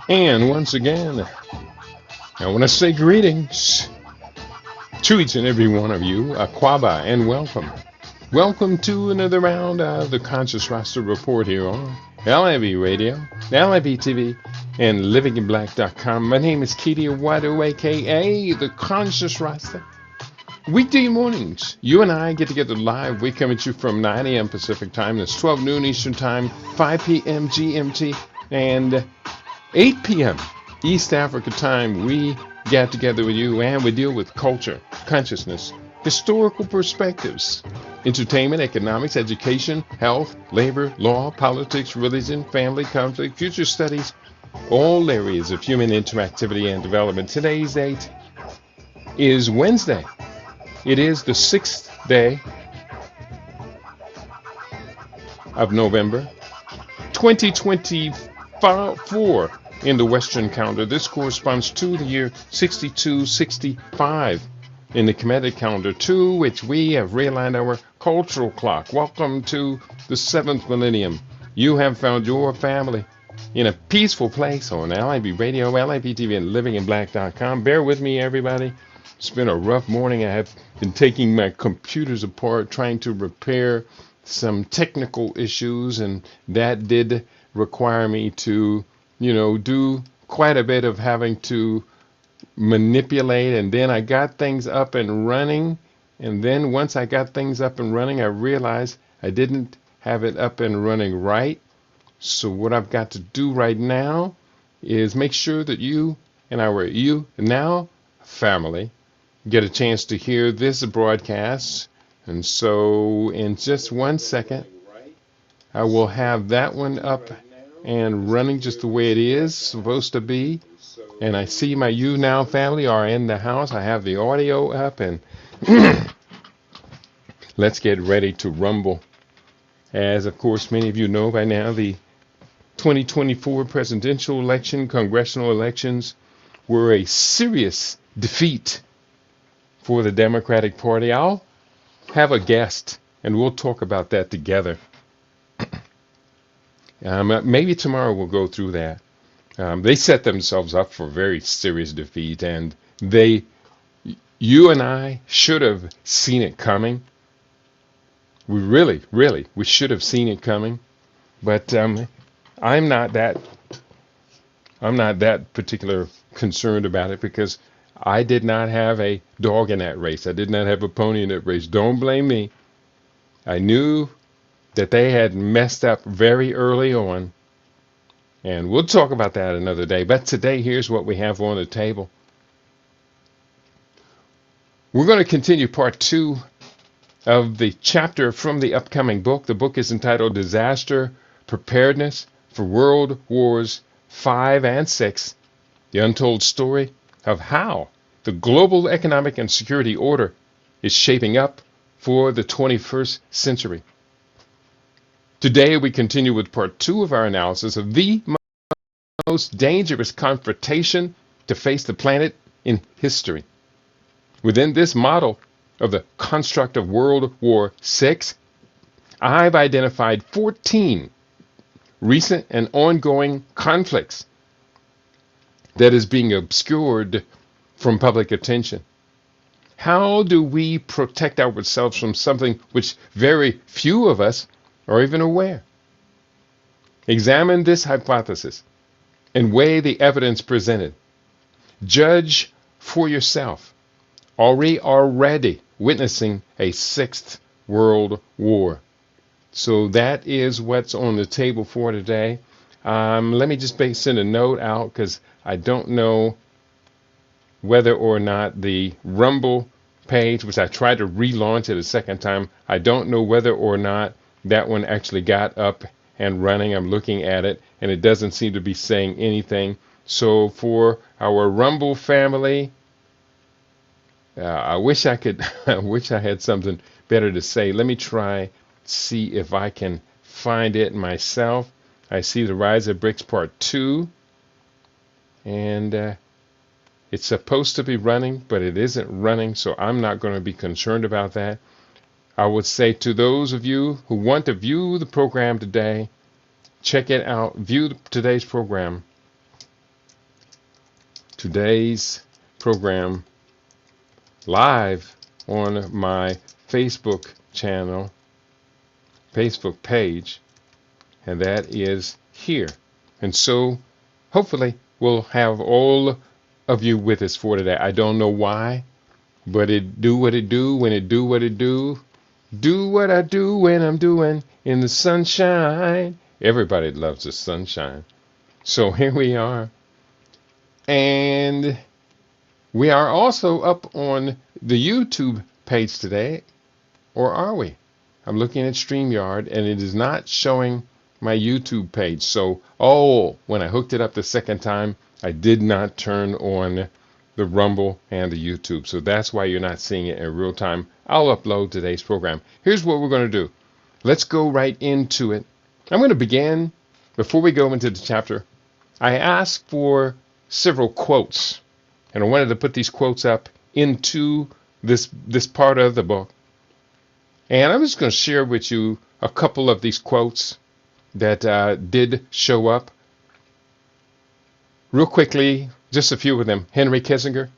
And once again, I want to say greetings to each and every one of you, Aquaba, and welcome. Welcome to another round of the Conscious Roster Report here on LIB Radio, LIB TV, and livinginblack.com. My name is Katie Awado, aka the Conscious Roster. Weekday mornings, you and I get together live. We come at you from 9 a.m. Pacific Time. That's 12 noon Eastern Time, 5 p.m. GMT, and 8 p.m. East Africa Time. We get together with you and we deal with culture, consciousness, historical perspectives, entertainment, economics, education, health, labor, law, politics, religion, family, conflict, future studies, all areas of human interactivity and development. Today's date is Wednesday. It is the 6th day of November, 2024 in the Western calendar. This corresponds to the year 6265 in the Kemetic calendar, to which we have realigned our cultural clock. Welcome to the 7th millennium. You have found your family in a peaceful place on LIB Radio, LIB TV, and livinginblack.com. Bear with me, everybody. It's been a rough morning. I have been taking my computers apart, trying to repair some technical issues, and that did require me to, do quite a bit of having to manipulate, and then I got things up and running, and then once I got things up and running, I realized I didn't have it up and running right. So what I've got to do right now is make sure that you and our You Now family get a chance to hear this broadcast. And so in just 1 second, I will have that one up and running just the way it is supposed to be. And I see my You Now family are in the house. I have the audio up, and let's get ready to rumble. As, of course, many of you know by now, the 2024 presidential election, congressional elections were a serious defeat for the Democratic Party. I'll have a guest, and we'll talk about that together. Maybe tomorrow we'll go through that. They set themselves up for a very serious defeat, and you and I should have seen it coming. We really, we should have seen it coming. But I'm not that particular concerned about it, because I did not have a dog in that race. I did not have a pony in that race. Don't blame me. I knew that they had messed up very early on, and we'll talk about that another day. But today, here's what we have on the table. We're going to continue part 2 of the chapter from the upcoming book. The book is entitled Disaster Preparedness for World Wars 5 and 6, The Untold Story of How the Global Economic and Security Order is Shaping Up for the 21st Century. Today, we continue with part 2 of our analysis of the most dangerous confrontation to face the planet in history. Within this model of the construct of World War VI, I've identified 14 recent and ongoing conflicts that is being obscured from public attention. How do we protect ourselves from something which very few of us are even aware? Examine this hypothesis and weigh the evidence presented. Judge for yourself. Are we already witnessing a 6th World War? So that is what's on the table for today. Let me just send a note out, because I don't know whether or not the Rumble page, which I tried to relaunch it a second time, I don't know whether or not that one actually got up and running. I'm looking at it, and it doesn't seem to be saying anything. So for our Rumble family, I wish I had something better to say. Let me try, see if I can find it myself. I see the Rise of BRICS Part 2, and it's supposed to be running, but it isn't running, so I'm not going to be concerned about that. I would say to those of you who want to view the program today, check it out. View today's program today's program live on my Facebook channel, Facebook page, and that is here. And so hopefully we'll have all of you with us for today. I don't know why, but it do what it do when it do what it do. Do what I do when I'm doing in the sunshine. Everybody loves the sunshine. So here we are. And we are also up on the YouTube page today. Or are we? I'm looking at StreamYard and it is not showing my YouTube page. So, when I hooked it up the second time, I did not turn on the Rumble and the YouTube. So that's why you're not seeing it in real time. I'll upload today's program. Here's what we're going to do. Let's go right into it. I'm going to begin, before we go into the chapter, I asked for several quotes. And I wanted to put these quotes up into this part of the book. And I'm just going to share with you a couple of these quotes that did show up. Real quickly, just a few of them. Henry Kissinger,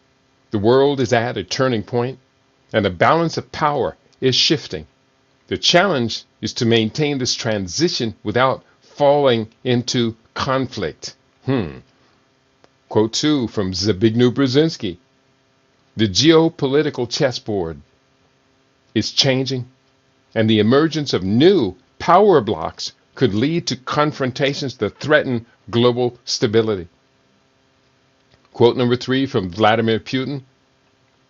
the world is at a turning point, and the balance of power is shifting. The challenge is to maintain this transition without falling into conflict. Quote 2 from Zbigniew Brzezinski. The geopolitical chessboard is changing, and the emergence of new power blocks could lead to confrontations that threaten global stability. Quote number 3 from Vladimir Putin.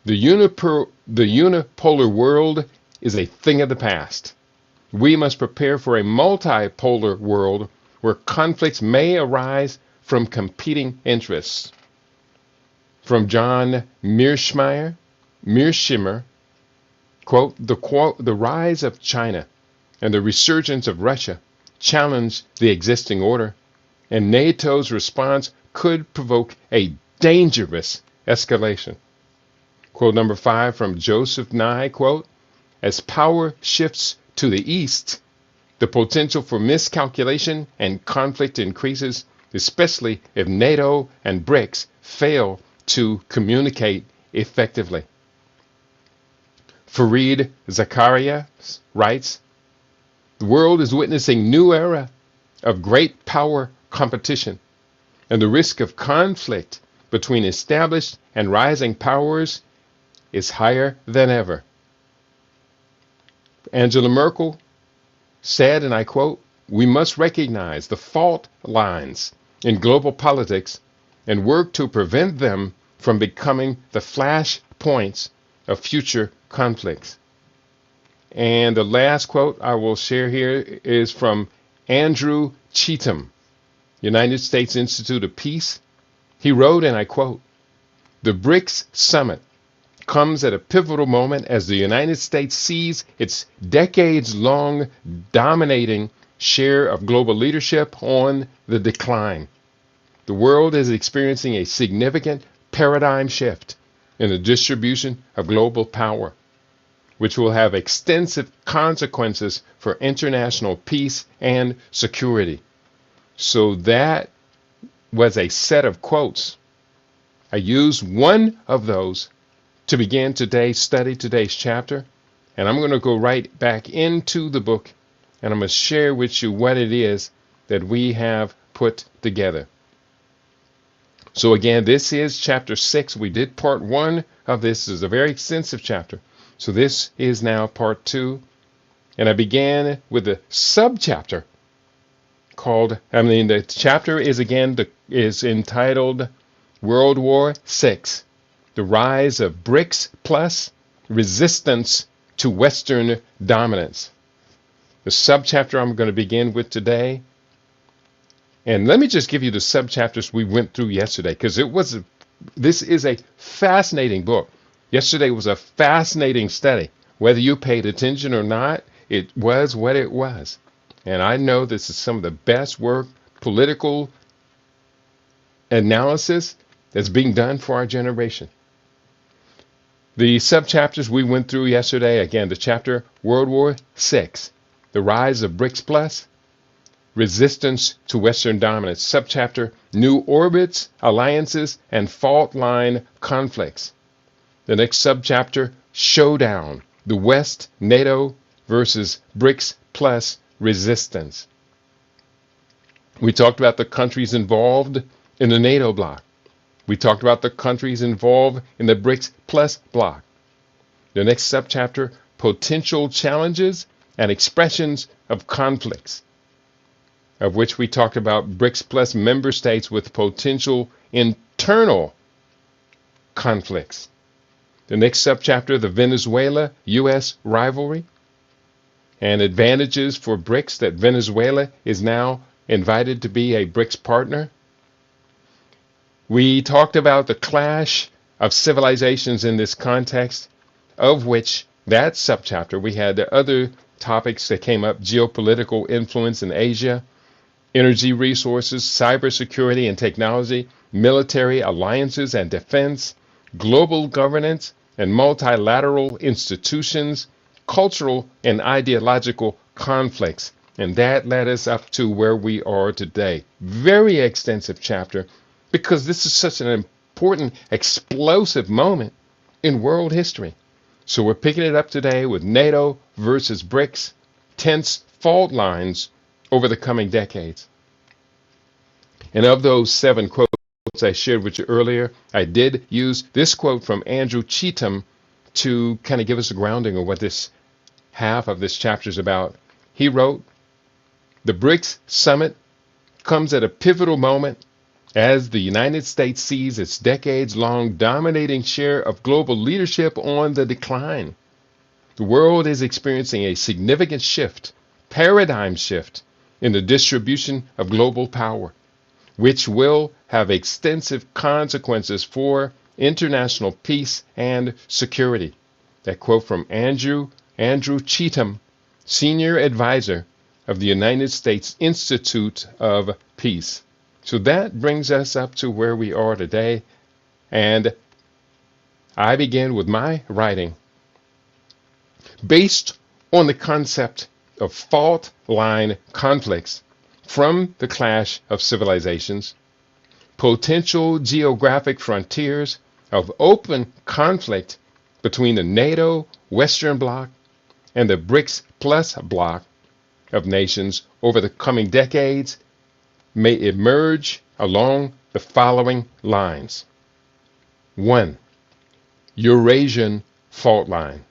The unipolar world is a thing of the past. We must prepare for a multipolar world where conflicts may arise from competing interests. From John Mearsheimer, quote, the rise of China and the resurgence of Russia challenge the existing order, and NATO's response could provoke a dangerous escalation. Quote number 5 from Joseph Nye, quote, as power shifts to the east, the potential for miscalculation and conflict increases, especially if NATO and BRICS fail to communicate effectively. Fareed Zakaria writes, the world is witnessing a new era of great power competition, and the risk of conflict between established and rising powers is higher than ever. Angela Merkel said, and I quote, we must recognize the fault lines in global politics and work to prevent them from becoming the flash points of future conflicts. And the last quote I will share here is from Andrew Cheatham, United States Institute of Peace. He wrote, and I quote, the BRICS summit comes at a pivotal moment as the United States sees its decades-long dominating share of global leadership on the decline. The world is experiencing a significant paradigm shift in the distribution of global power, which will have extensive consequences for international peace and security. So that was a set of quotes. I used one of those to begin today's study, today's chapter, and I'm going to go right back into the book, and I'm going to share with you what it is that we have put together. So again, this is chapter 6. We did part 1 of this. This is a very extensive chapter. So this is now part 2. And I began with the subchapter the chapter is entitled World War VI, the Rise of BRICS Plus Resistance to Western Dominance. The subchapter I'm going to begin with today. And let me just give you the subchapters we went through yesterday, because this is a fascinating book. Yesterday was a fascinating study. Whether you paid attention or not, it was what it was. And I know this is some of the best work, political analysis that's being done for our generation. The subchapters we went through yesterday, again, the chapter World War VI, the Rise of BRICS Plus, resistance to Western dominance. Subchapter, new orbits, alliances, and fault line conflicts. The next subchapter, showdown, the West, NATO versus BRICS plus resistance. We talked about the countries involved in the NATO bloc. We talked about the countries involved in the BRICS plus bloc. The next subchapter, potential challenges and expressions of conflicts, of which we talked about BRICS plus member states with potential internal conflicts. The next subchapter, the Venezuela-U.S. rivalry and advantages for BRICS, that Venezuela is now invited to be a BRICS partner. We talked about the clash of civilizations in this context, of which that subchapter, we had the other topics that came up: geopolitical influence in Asia, energy resources, cybersecurity and technology, military alliances and defense, global governance and multilateral institutions, cultural and ideological conflicts. And that led us up to where we are today. Very extensive chapter, because this is such an important, explosive moment in world history. So we're picking it up today with NATO versus BRICS, tense fault lines over the coming decades. And of those 7 quotes I shared with you earlier, I did use this quote from Andrew Cheatham to kind of give us a grounding of what this half of this chapter is about. He wrote, "The BRICS summit comes at a pivotal moment as the United States sees its decades-long dominating share of global leadership on the decline. The world is experiencing a significant shift, paradigm shift, in the distribution of global power, which will have extensive consequences for international peace and security." That quote from Andrew Cheatham, Senior Advisor of the United States Institute of Peace. So that brings us up to where we are today. And I begin with my writing based on the concept of fault line conflicts from the clash of civilizations, potential geographic frontiers of open conflict between the NATO Western Bloc and the BRICS plus bloc of nations over the coming decades may emerge along the following lines. 1. Eurasian fault line.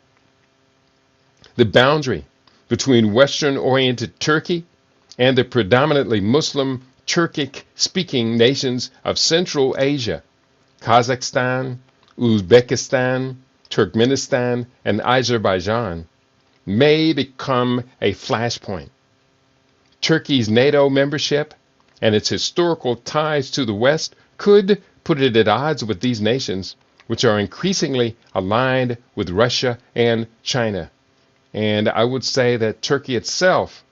The boundary between Western-oriented Turkey and the predominantly Muslim Turkic-speaking nations of Central Asia, Kazakhstan, Uzbekistan, Turkmenistan, and Azerbaijan, may become a flashpoint. Turkey's NATO membership and its historical ties to the West could put it at odds with these nations, which are increasingly aligned with Russia and China. And I would say that Turkey itself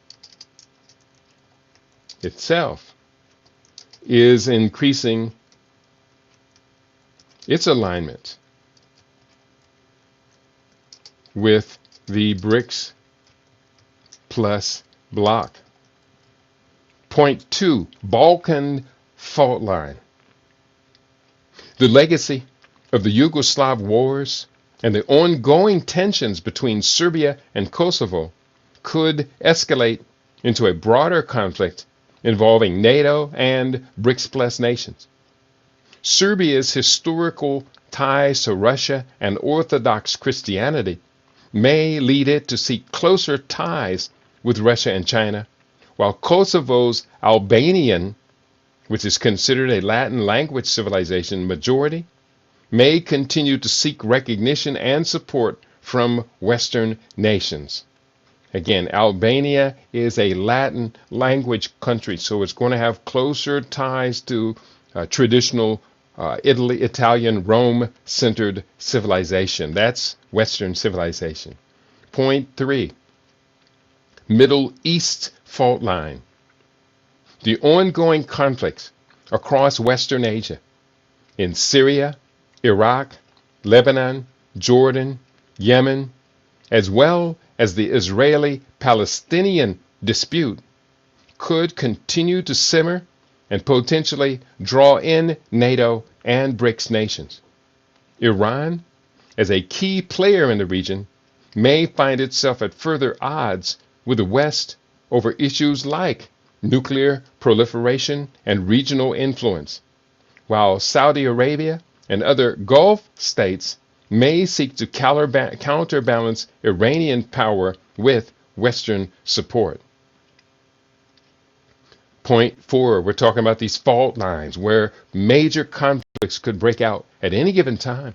is increasing its alignment with the BRICS plus bloc. Point 2, Balkan fault line. The legacy of the Yugoslav wars and the ongoing tensions between Serbia and Kosovo could escalate into a broader conflict involving NATO and BRICS plus nations. Serbia's historical ties to Russia and Orthodox Christianity may lead it to seek closer ties with Russia and China, while Kosovo's Albanian, which is considered a Latin language civilization majority, may continue to seek recognition and support from Western nations. Again, Albania is a Latin language country, so it's going to have closer ties to traditional Italian, Rome-centered civilization. That's Western civilization. Point 3, Middle East fault line. The ongoing conflicts across Western Asia, in Syria, Iraq, Lebanon, Jordan, Yemen, as well as the Israeli-Palestinian dispute, could continue to simmer and potentially draw in NATO and BRICS nations. Iran, as a key player in the region, may find itself at further odds with the West over issues like nuclear proliferation and regional influence, while Saudi Arabia and other Gulf states may seek to counterbalance Iranian power with Western support. Point 4, we're talking about these fault lines where major conflicts could break out at any given time.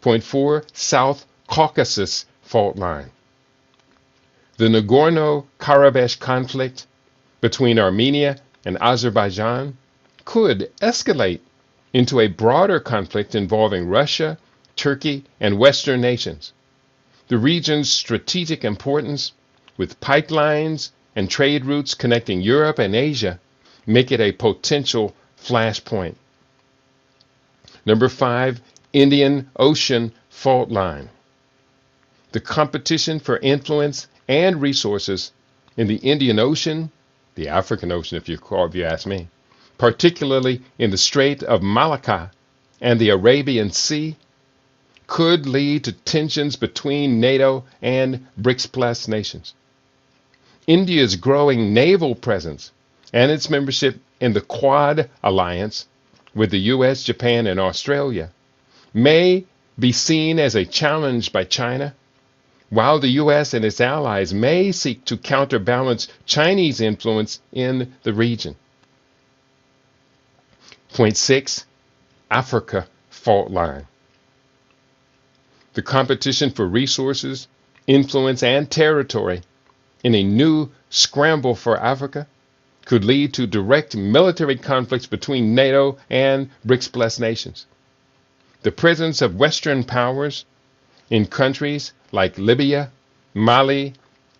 Point 4, South Caucasus fault line. The Nagorno-Karabakh conflict between Armenia and Azerbaijan could escalate into a broader conflict involving Russia, Turkey, and Western nations. The region's strategic importance, with pipelines and trade routes connecting Europe and Asia, make it a potential flashpoint. Number 5, Indian Ocean fault line. The competition for influence and resources in the Indian Ocean, the African Ocean if you ask me, particularly in the Strait of Malacca and the Arabian Sea, could lead to tensions between NATO and BRICS Plus nations. India's growing naval presence and its membership in the Quad Alliance with the US, Japan, and Australia may be seen as a challenge by China, while the US and its allies may seek to counterbalance Chinese influence in the region. Point 6, Africa fault line. The competition for resources, influence, and territory in a new scramble for Africa could lead to direct military conflicts between NATO and BRICS Plus nations. The presence of Western powers in countries like Libya, Mali,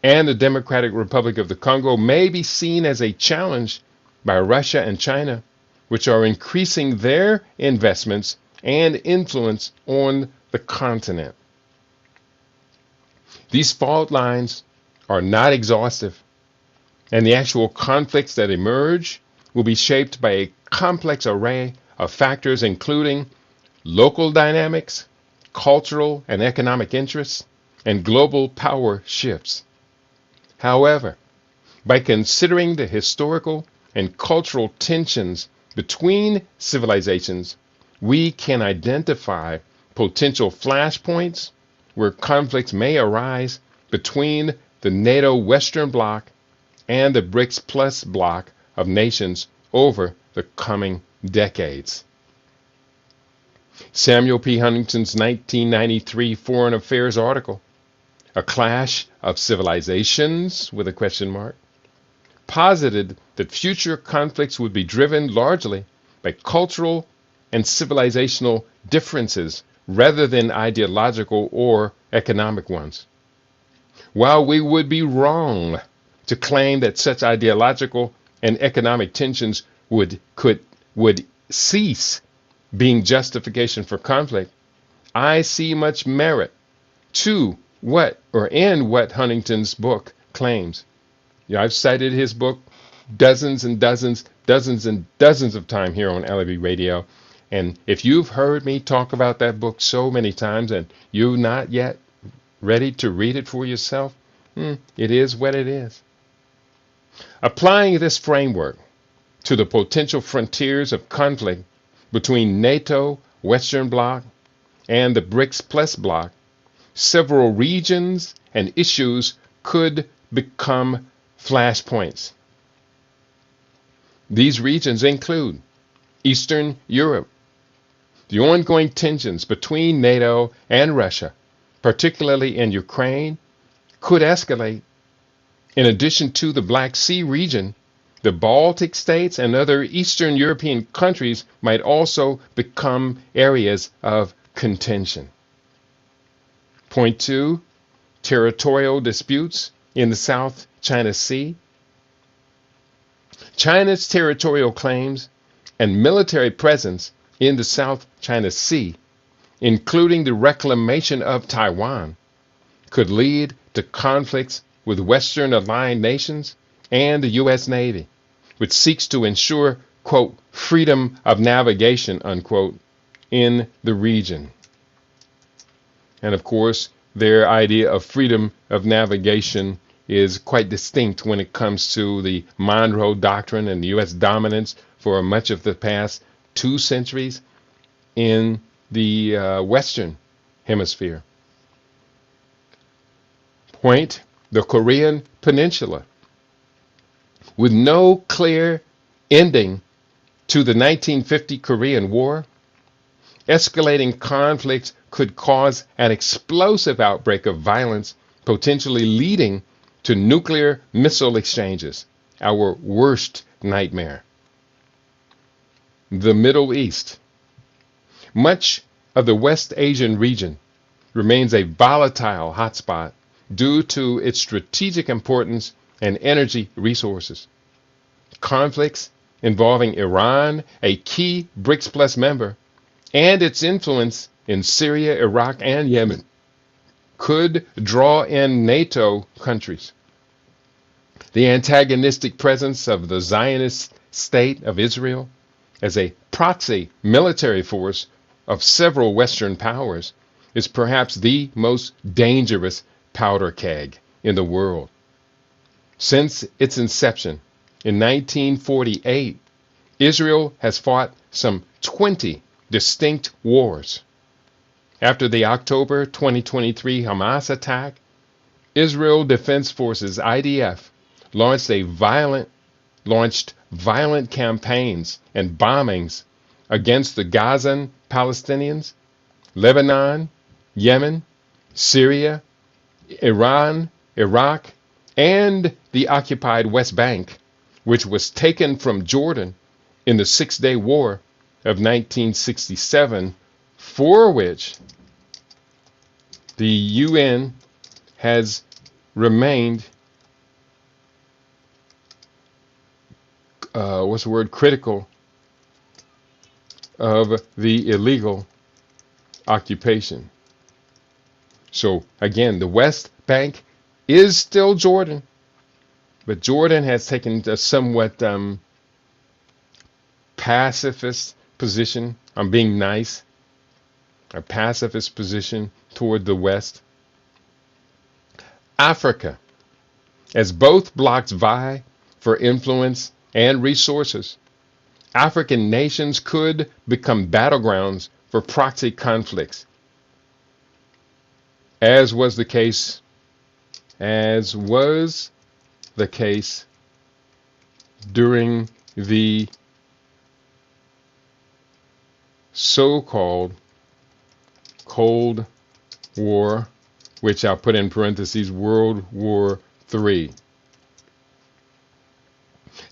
and the Democratic Republic of the Congo may be seen as a challenge by Russia and China, which are increasing their investments and influence on the continent. These fault lines are not exhaustive, and the actual conflicts that emerge will be shaped by a complex array of factors, including local dynamics, cultural and economic interests, and global power shifts. However, by considering the historical and cultural tensions between civilizations, we can identify potential flashpoints where conflicts may arise between the NATO Western Bloc and the BRICS Plus bloc of nations over the coming decades. Samuel P. Huntington's 1993 Foreign Affairs article, A Clash of Civilizations, with a question mark, posited that future conflicts would be driven largely by cultural and civilizational differences rather than ideological or economic ones. While we would be wrong to claim that such ideological and economic tensions would cease being justification for conflict, I see much merit to in what Huntington's book claims. I've cited his book dozens and dozens of times here on LAB Radio. And if you've heard me talk about that book so many times and you're not yet ready to read it for yourself, it is what it is. Applying this framework to the potential frontiers of conflict between NATO, Western Bloc, and the BRICS Plus bloc, several regions and issues could become flashpoints. These regions include Eastern Europe. The ongoing tensions between NATO and Russia, particularly in Ukraine, could escalate. In addition to the Black Sea region, the Baltic states and other Eastern European countries might also become areas of contention. Point 2, territorial disputes in the South China Sea. China's territorial claims and military presence in the South China Sea, including the reclamation of Taiwan, could lead to conflicts with Western aligned nations and the U.S. Navy, which seeks to ensure, quote, freedom of navigation, unquote, in the region. And of course, their idea of freedom of navigation is quite distinct when it comes to the Monroe Doctrine and the U.S. dominance for much of the past 2 centuries in the Western Hemisphere. Point, the Korean Peninsula. With no clear ending to the 1950 Korean War, escalating conflicts could cause an explosive outbreak of violence, potentially leading to nuclear missile exchanges, our worst nightmare. The Middle East. Much of the West Asian region remains a volatile hotspot due to its strategic importance and energy resources. Conflicts involving Iran, a key BRICS Plus member, and its influence in Syria, Iraq, and Yemen could draw in NATO countries. The antagonistic presence of the Zionist state of Israel as a proxy military force of several Western powers is perhaps the most dangerous powder keg in the world. Since its inception in 1948, Israel has fought some 20 distinct wars. After the October 2023 Hamas attack, Israel Defense Forces (IDF) launched violent campaigns and bombings against the Gazan Palestinians, Lebanon, Yemen, Syria, Iran, Iraq, and the occupied West Bank, which was taken from Jordan in the Six-Day War of 1967, for which the UN has remained critical of the illegal occupation. So again, the West Bank is still Jordan, but Jordan has taken a somewhat pacifist position. I'm being nice. A pacifist position toward the West. Africa, as both blocs vie for influence and resources, African nations could become battlegrounds for proxy conflicts, as was the case during the so-called Cold War, which I'll put in parentheses, World War III.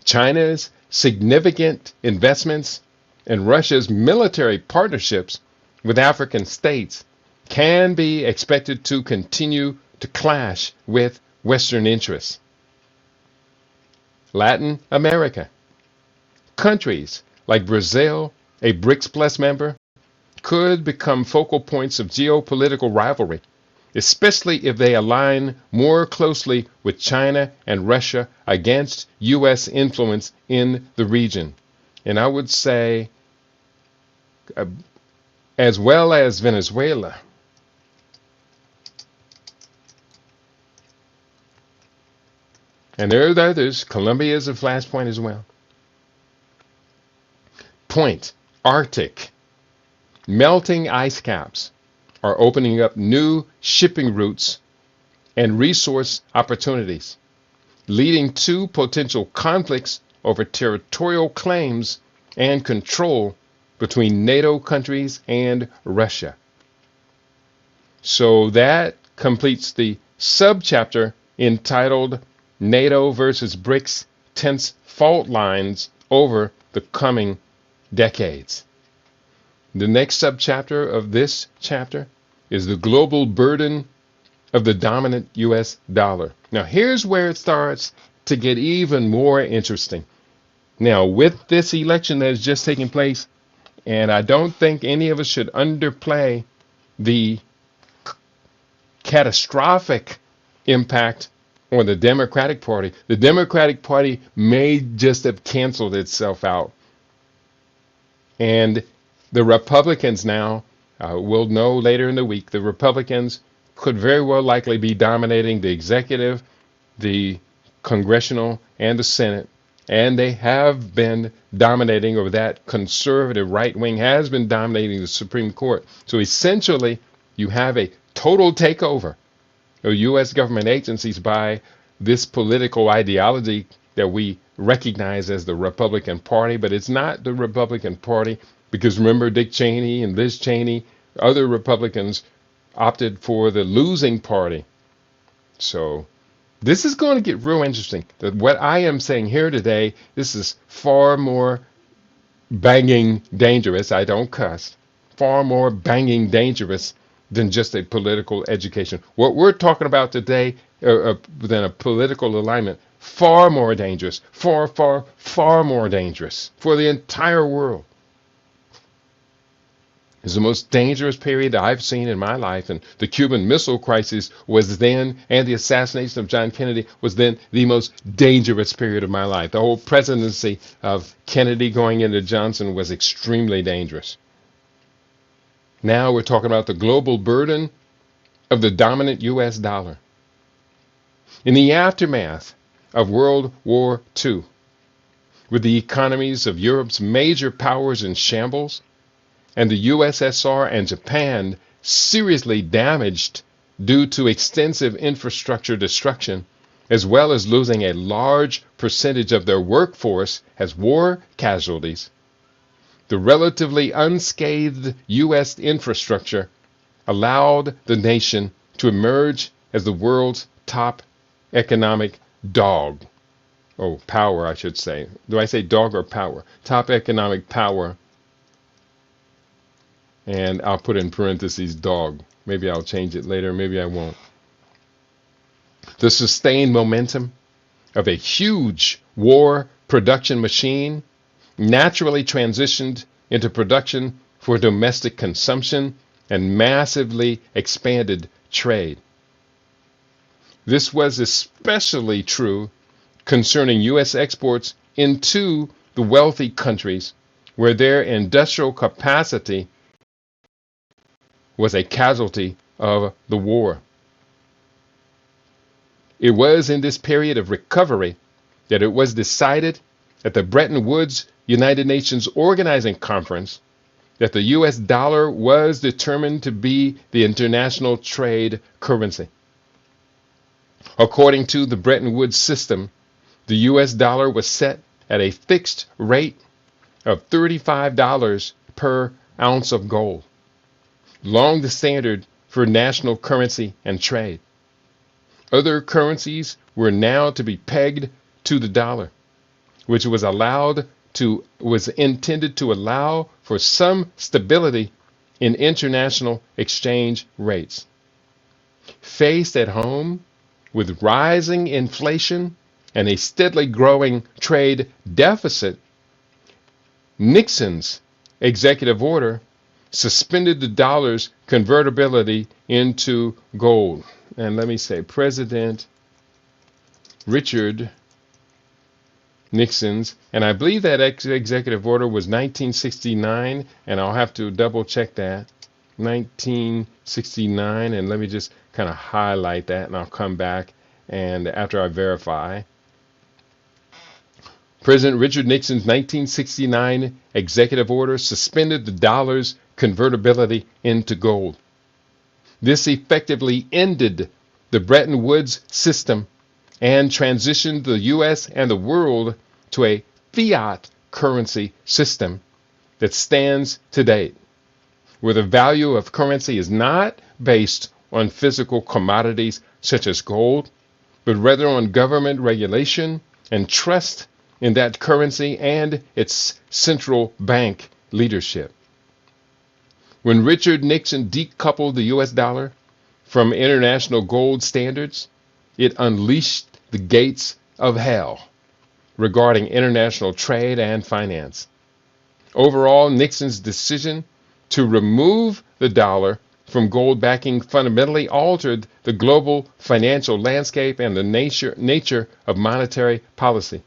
China's significant investments and Russia's military partnerships with African states can be expected to continue to clash with Western interests. Latin America. Countries like Brazil, a BRICS Plus member, could become focal points of geopolitical rivalry, especially if they align more closely with China and Russia against U.S. influence in the region. And I would say, as well as Venezuela. And there are others. Colombia is a flashpoint as well. Point, Arctic. Melting ice caps are opening up new shipping routes and resource opportunities, leading to potential conflicts over territorial claims and control between NATO countries and Russia. So that completes the subchapter entitled NATO versus BRICS Tense Fault Lines over the Coming Decades. The next subchapter of this chapter is the global burden of the dominant U.S. dollar. Now, here's where it starts to get even more interesting. Now, with this election that is just taking place, and I don't think any of us should underplay the catastrophic impact or the Democratic Party, the Democratic Party may just have canceled itself out. And the Republicans now, we'll know later in the week, the Republicans could very well likely be dominating the executive, the congressional, and the Senate. And they have been dominating, or that conservative right wing has been dominating the Supreme Court. So essentially, you have a total takeover of U.S. government agencies by this political ideology that we recognize as the Republican Party. But it's not the Republican Party, because remember, Dick Cheney and Liz Cheney, other Republicans opted for the losing party. So this is going to get real interesting. What I am saying here today, this is far more banging dangerous. I don't cuss. Far more banging dangerous than just a political education. What we're talking about today, than a political alignment, far more dangerous, far, far, far more dangerous for the entire world. It's the most dangerous period I've seen in my life. And the Cuban Missile Crisis was then, and the assassination of John Kennedy was then the most dangerous period of my life. The whole presidency of Kennedy going into Johnson was extremely dangerous. Now we're talking about the global burden of the dominant U.S. dollar. In the aftermath of World War II, with the economies of Europe's major powers in shambles, and the USSR and Japan seriously damaged due to extensive infrastructure destruction, as well as losing a large percentage of their workforce as war casualties, the relatively unscathed U.S. infrastructure allowed the nation to emerge as the world's top economic dog. Oh, power, I should say. Do I say dog or power? Top economic power. And I'll put in parentheses dog. Maybe I'll change it later. Maybe I won't. The sustained momentum of a huge war production machine naturally transitioned into production for domestic consumption and massively expanded trade. This was especially true concerning U.S. exports into the wealthy countries, where their industrial capacity was a casualty of the war. It was in this period of recovery that it was decided at the Bretton Woods United Nations Organizing Conference that the U.S. dollar was determined to be the international trade currency. According to the Bretton Woods system, the U.S. dollar was set at a fixed rate of $35 per ounce of gold, long the standard for national currency and trade. Other currencies were now to be pegged to the dollar, which was intended to allow for some stability in international exchange rates. Faced at home with rising inflation and a steadily growing trade deficit, Nixon's executive order suspended the dollar's convertibility into gold. And let me say, President Richard Nixon's, and I believe that executive order was 1969, and I'll have to double check that. 1969, and let me just kind of highlight that, and I'll come back and after I verify. President Richard Nixon's 1969 executive order suspended the dollar's convertibility into gold. This effectively ended the Bretton Woods system and transitioned the U.S. and the world to a fiat currency system that stands to date, where the value of currency is not based on physical commodities such as gold, but rather on government regulation and trust in that currency and its central bank leadership. When Richard Nixon decoupled the U.S. dollar from international gold standards, it unleashed the gates of hell regarding international trade and finance. Overall, Nixon's decision to remove the dollar from gold backing fundamentally altered the global financial landscape and the nature of monetary policy.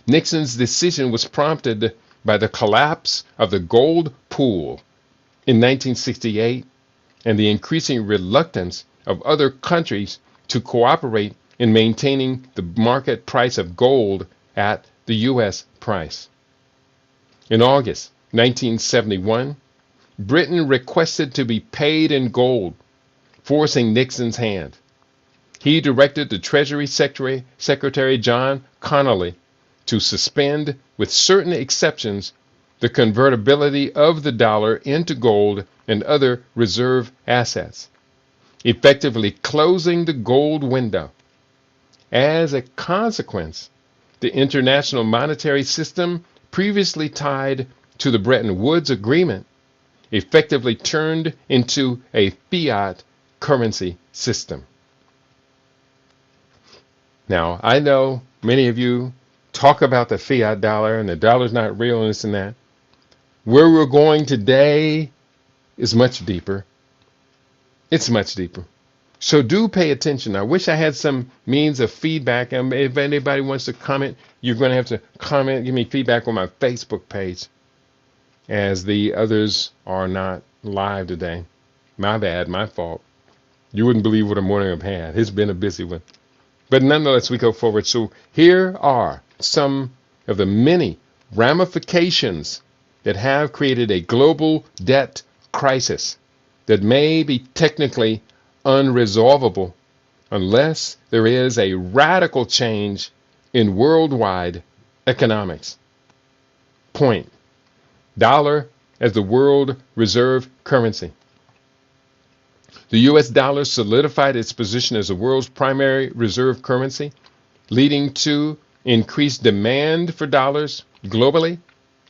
Nixon's decision was prompted by the collapse of the gold pool in 1968 and the increasing reluctance of other countries to cooperate in maintaining the market price of gold at the U.S. price. In August 1971, Britain requested to be paid in gold, forcing Nixon's hand. He directed the Treasury Secretary John Connally to suspend, with certain exceptions, the convertibility of the dollar into gold and other reserve assets, effectively closing the gold window. As a consequence, the international monetary system, previously tied to the Bretton Woods Agreement, effectively turned into a fiat currency system. Now, I know many of you talk about the fiat dollar and the dollar's not real and this and that. Where we're going today is much deeper. It's much deeper. So do pay attention. I wish I had some means of feedback. If anybody wants to comment, you're going to have to comment, give me feedback on my Facebook page, as the others are not live today. My bad, my fault. You wouldn't believe what a morning I've had. It's been a busy one. But nonetheless, we go forward. So here are some of the many ramifications that have created a global debt crisis that may be technically unresolvable unless there is a radical change in worldwide economics. Point: dollar as the world reserve currency. The U.S. dollar solidified its position as the world's primary reserve currency, leading to increased demand for dollars globally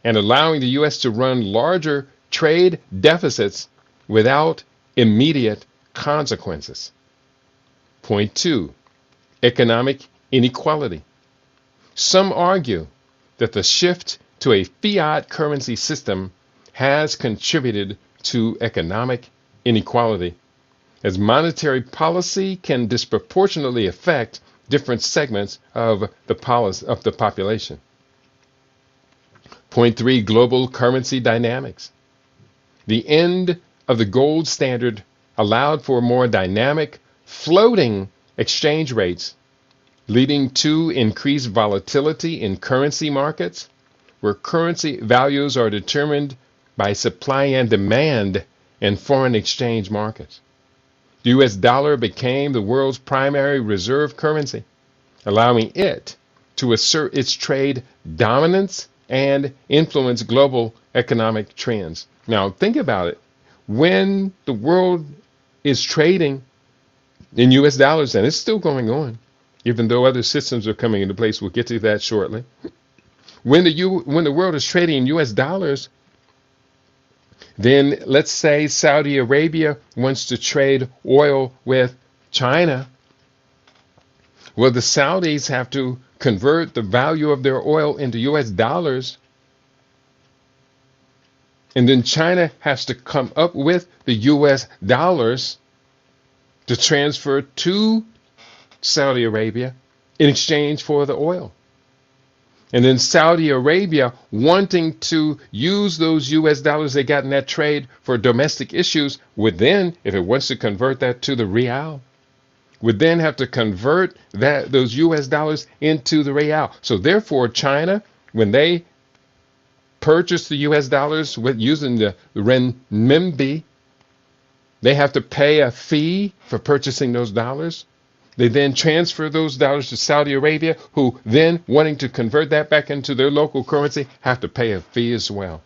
and allowing the U.S. to run larger trade deficits without immediate consequences. Point 2, economic inequality. Some argue that the shift to a fiat currency system has contributed to economic inequality, as monetary policy can disproportionately affect different segments of the population. Point 3, global currency dynamics. The end of the gold standard allowed for more dynamic, floating exchange rates, leading to increased volatility in currency markets, where currency values are determined by supply and demand in foreign exchange markets. The U.S. dollar became the world's primary reserve currency, allowing it to assert its trade dominance and influence global economic trends. Now, think about it. When the world is trading in U.S. dollars, and it's still going on, even though other systems are coming into place, we'll get to that shortly. When the world is trading in U.S. dollars, then let's say Saudi Arabia wants to trade oil with China. Well, the Saudis have to convert the value of their oil into U.S. dollars. And then China has to come up with the U.S. dollars to transfer to Saudi Arabia in exchange for the oil. And then Saudi Arabia, wanting to use those U.S. dollars they got in that trade for domestic issues, would then, if it wants to convert that to the real, would then have to convert those U.S. dollars into the real. So therefore, China, when they purchase the U.S. dollars using the renminbi, they have to pay a fee for purchasing those dollars. They then transfer those dollars to Saudi Arabia, who then, wanting to convert that back into their local currency, have to pay a fee as well.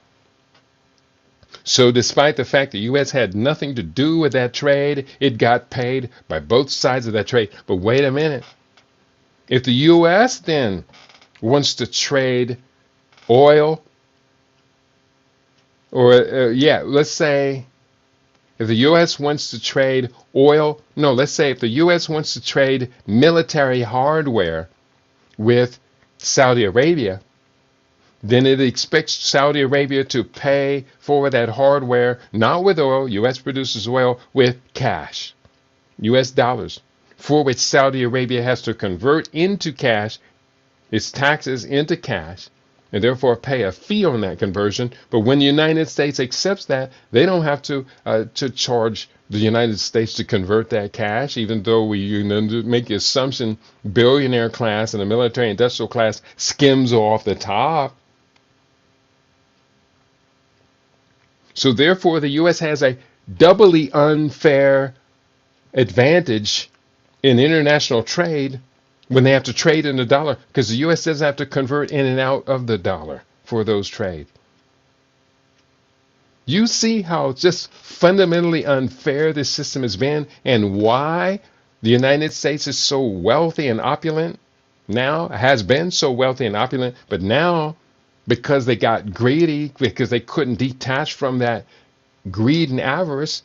So despite the fact the U.S. had nothing to do with that trade, it got paid by both sides of that trade. But wait a minute. If the U.S. then wants to trade oil, or let's say if the U.S. wants to trade oil, let's say if the U.S. wants to trade military hardware with Saudi Arabia, then it expects Saudi Arabia to pay for that hardware, not with oil. U.S. produces oil with cash, U.S. dollars, for which Saudi Arabia has to convert into cash its taxes into cash, and therefore pay a fee on that conversion. But when the United States accepts that, they don't have to charge the United States to convert that cash, even though we make the assumption billionaire class and the military industrial class skims off the top. So therefore, the U.S. has a doubly unfair advantage in international trade when they have to trade in the dollar, because the U.S. doesn't have to convert in and out of the dollar for those trades. You see how just fundamentally unfair this system has been, and why the United States is so wealthy and opulent now, has been so wealthy and opulent, but now, because they got greedy, because they couldn't detach from that greed and avarice,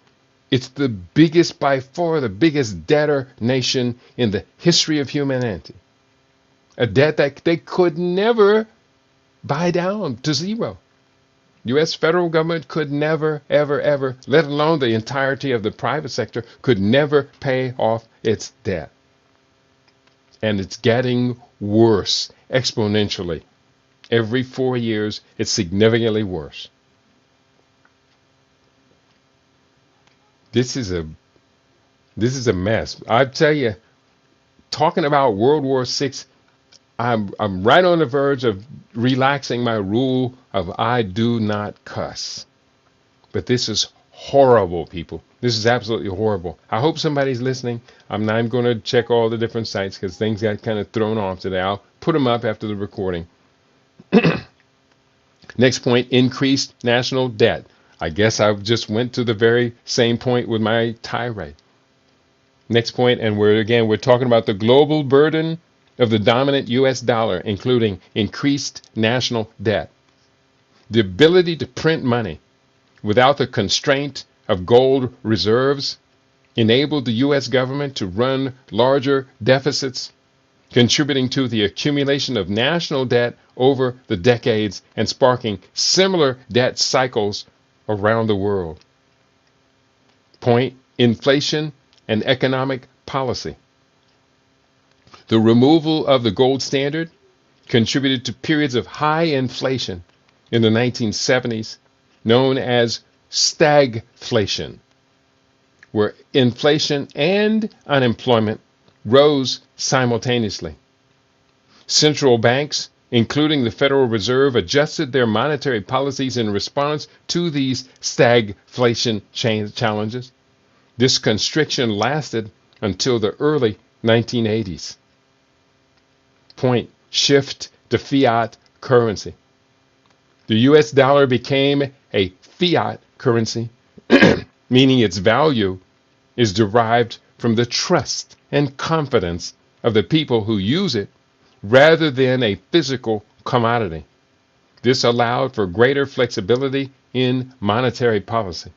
it's the biggest, by far, the biggest debtor nation in the history of humanity. A debt that they could never buy down to zero. U.S. federal government could never, ever, ever, let alone the entirety of the private sector, could never pay off its debt. And it's getting worse exponentially. Every 4 years, it's significantly worse. This is a mess. I tell you, talking about World War VI, I'm right on the verge of relaxing my rule of I do not cuss. But this is horrible, people. This is absolutely horrible. I hope somebody's listening. I'm not going to check all the different sites because things got kind of thrown off today. I'll put them up after the recording. Next point, increased national debt. I guess I just went to the very same point with my tirade. Next point, and we're talking about the global burden of the dominant U.S. dollar, including increased national debt. The ability to print money without the constraint of gold reserves enabled the U.S. government to run larger deficits, contributing to the accumulation of national debt over the decades and sparking similar debt cycles around the world. Point, inflation and economic policy. The removal of the gold standard contributed to periods of high inflation in the 1970s, known as stagflation, where inflation and unemployment rose simultaneously. Central banks, including the Federal Reserve, adjusted their monetary policies in response to these stagflation challenges. This constriction lasted until the early 1980s. Point, shift to fiat currency. The U.S. dollar became a fiat currency, meaning its value is derived from the trust and confidence of the people who use it rather than a physical commodity. This allowed for greater flexibility in monetary policy.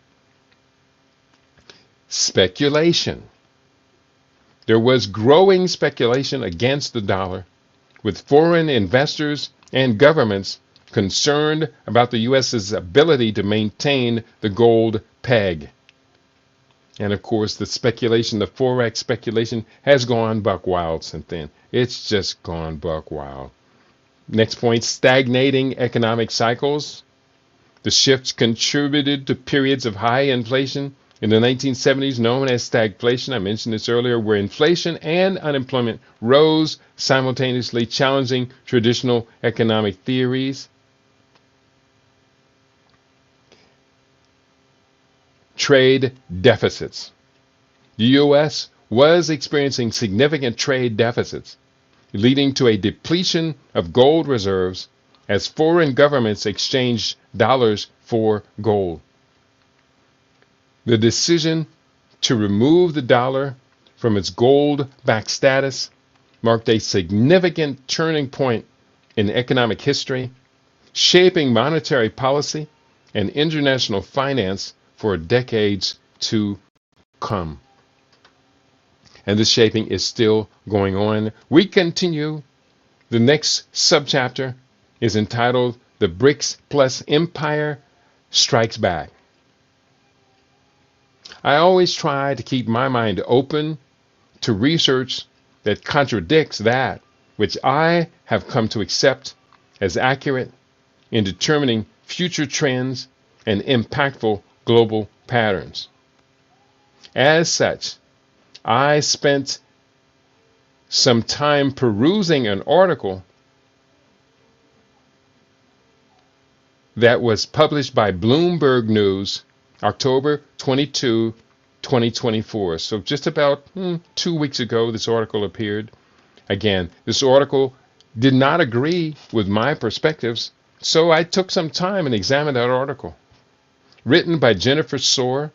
Speculation. There was growing speculation against the dollar, with foreign investors and governments concerned about the U.S.'s ability to maintain the gold peg. And of course, the speculation, the Forex speculation, has gone buck wild since then. It's just gone buck wild. Next point, stagnating economic cycles. The shifts contributed to periods of high inflation in the 1970s, known as stagflation. I mentioned this earlier, where inflation and unemployment rose simultaneously, challenging traditional economic theories. Trade deficits. The U.S. was experiencing significant trade deficits, leading to a depletion of gold reserves as foreign governments exchanged dollars for gold. The decision to remove the dollar from its gold-backed status marked a significant turning point in economic history, shaping monetary policy and international finance for decades to come. And this shaping is still going on. We continue. The next subchapter is entitled the BRICS plus empire strikes back. I always try to keep my mind open to research that contradicts that which I have come to accept as accurate in determining future trends and impactful global patterns. As such, I spent some time perusing an article that was published by Bloomberg News, October 22, 2024. So just about 2 weeks ago, this article appeared. Again, this article did not agree with my perspectives, so I took some time and examined that article. Written by Jennifer Soar,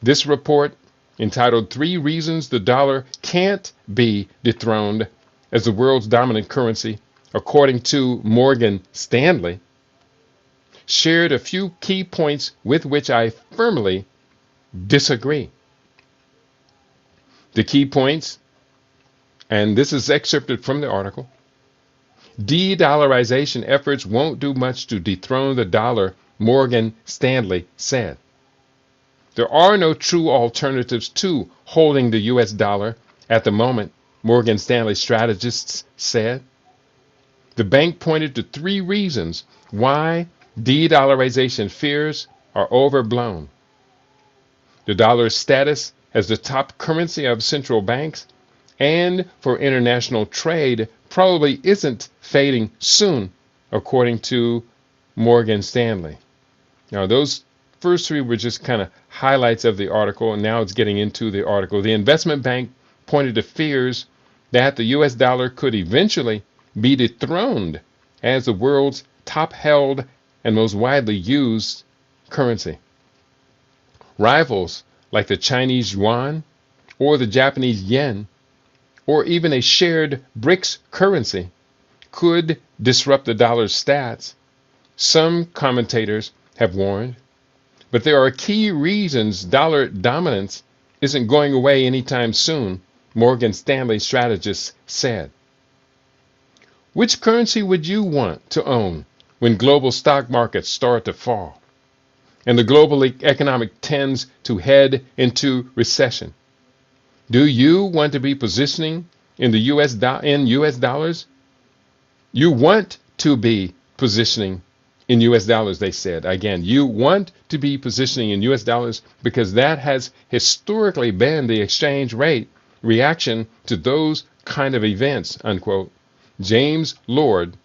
this report, entitled 3 Reasons the Dollar Can't Be Dethroned as the World's Dominant Currency, according to Morgan Stanley, shared a few key points with which I firmly disagree. The key points, and this is excerpted from the article: de-dollarization efforts won't do much to dethrone the dollar, Morgan Stanley said. There are no true alternatives to holding the U.S. dollar at the moment, Morgan Stanley strategists said. The bank pointed to 3 reasons why de-dollarization fears are overblown. The dollar's status as the top currency of central banks and for international trade probably isn't fading soon, according to Morgan Stanley. Now, those first 3 were just kind of highlights of the article, and now it's getting into the article. The investment bank pointed to fears that the U.S. dollar could eventually be dethroned as the world's top held and most widely used currency. Rivals like the Chinese yuan or the Japanese yen, or even a shared BRICS currency, could disrupt the dollar's stats, some commentators have warned. But there are key reasons dollar dominance isn't going away anytime soon, Morgan Stanley strategists said. Which currency would you want to own when global stock markets start to fall and the global economic tends to head into recession? Do you want to be positioning in the U.S. dollars? You want to be positioning in U.S. dollars, they said. Again, you want to be positioning in U.S. dollars because that has historically been the exchange rate reaction to those kind of events, unquote. James Lord,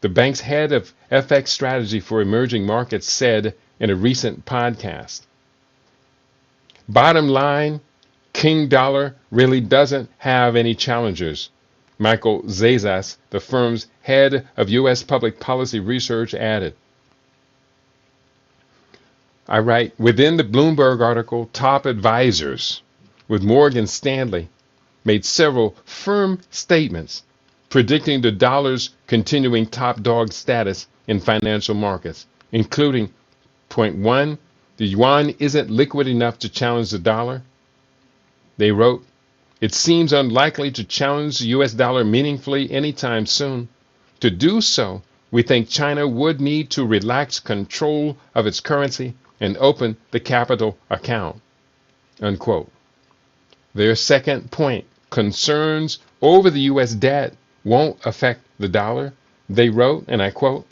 the bank's head of FX strategy for emerging markets, said in a recent podcast. Bottom line, King Dollar really doesn't have any challengers, Michael Zezas, the firm's head of U.S. public policy research, added. I write, within the Bloomberg article, top advisors with Morgan Stanley made several firm statements predicting the dollar's continuing top dog status in financial markets, including point 1, the yuan isn't liquid enough to challenge the dollar. They wrote, it seems unlikely to challenge the U.S. dollar meaningfully anytime soon. To do so, we think China would need to relax control of its currency and open the capital account, unquote. Their second point, concerns over the U.S. debt won't affect the dollar. They wrote, and I quote,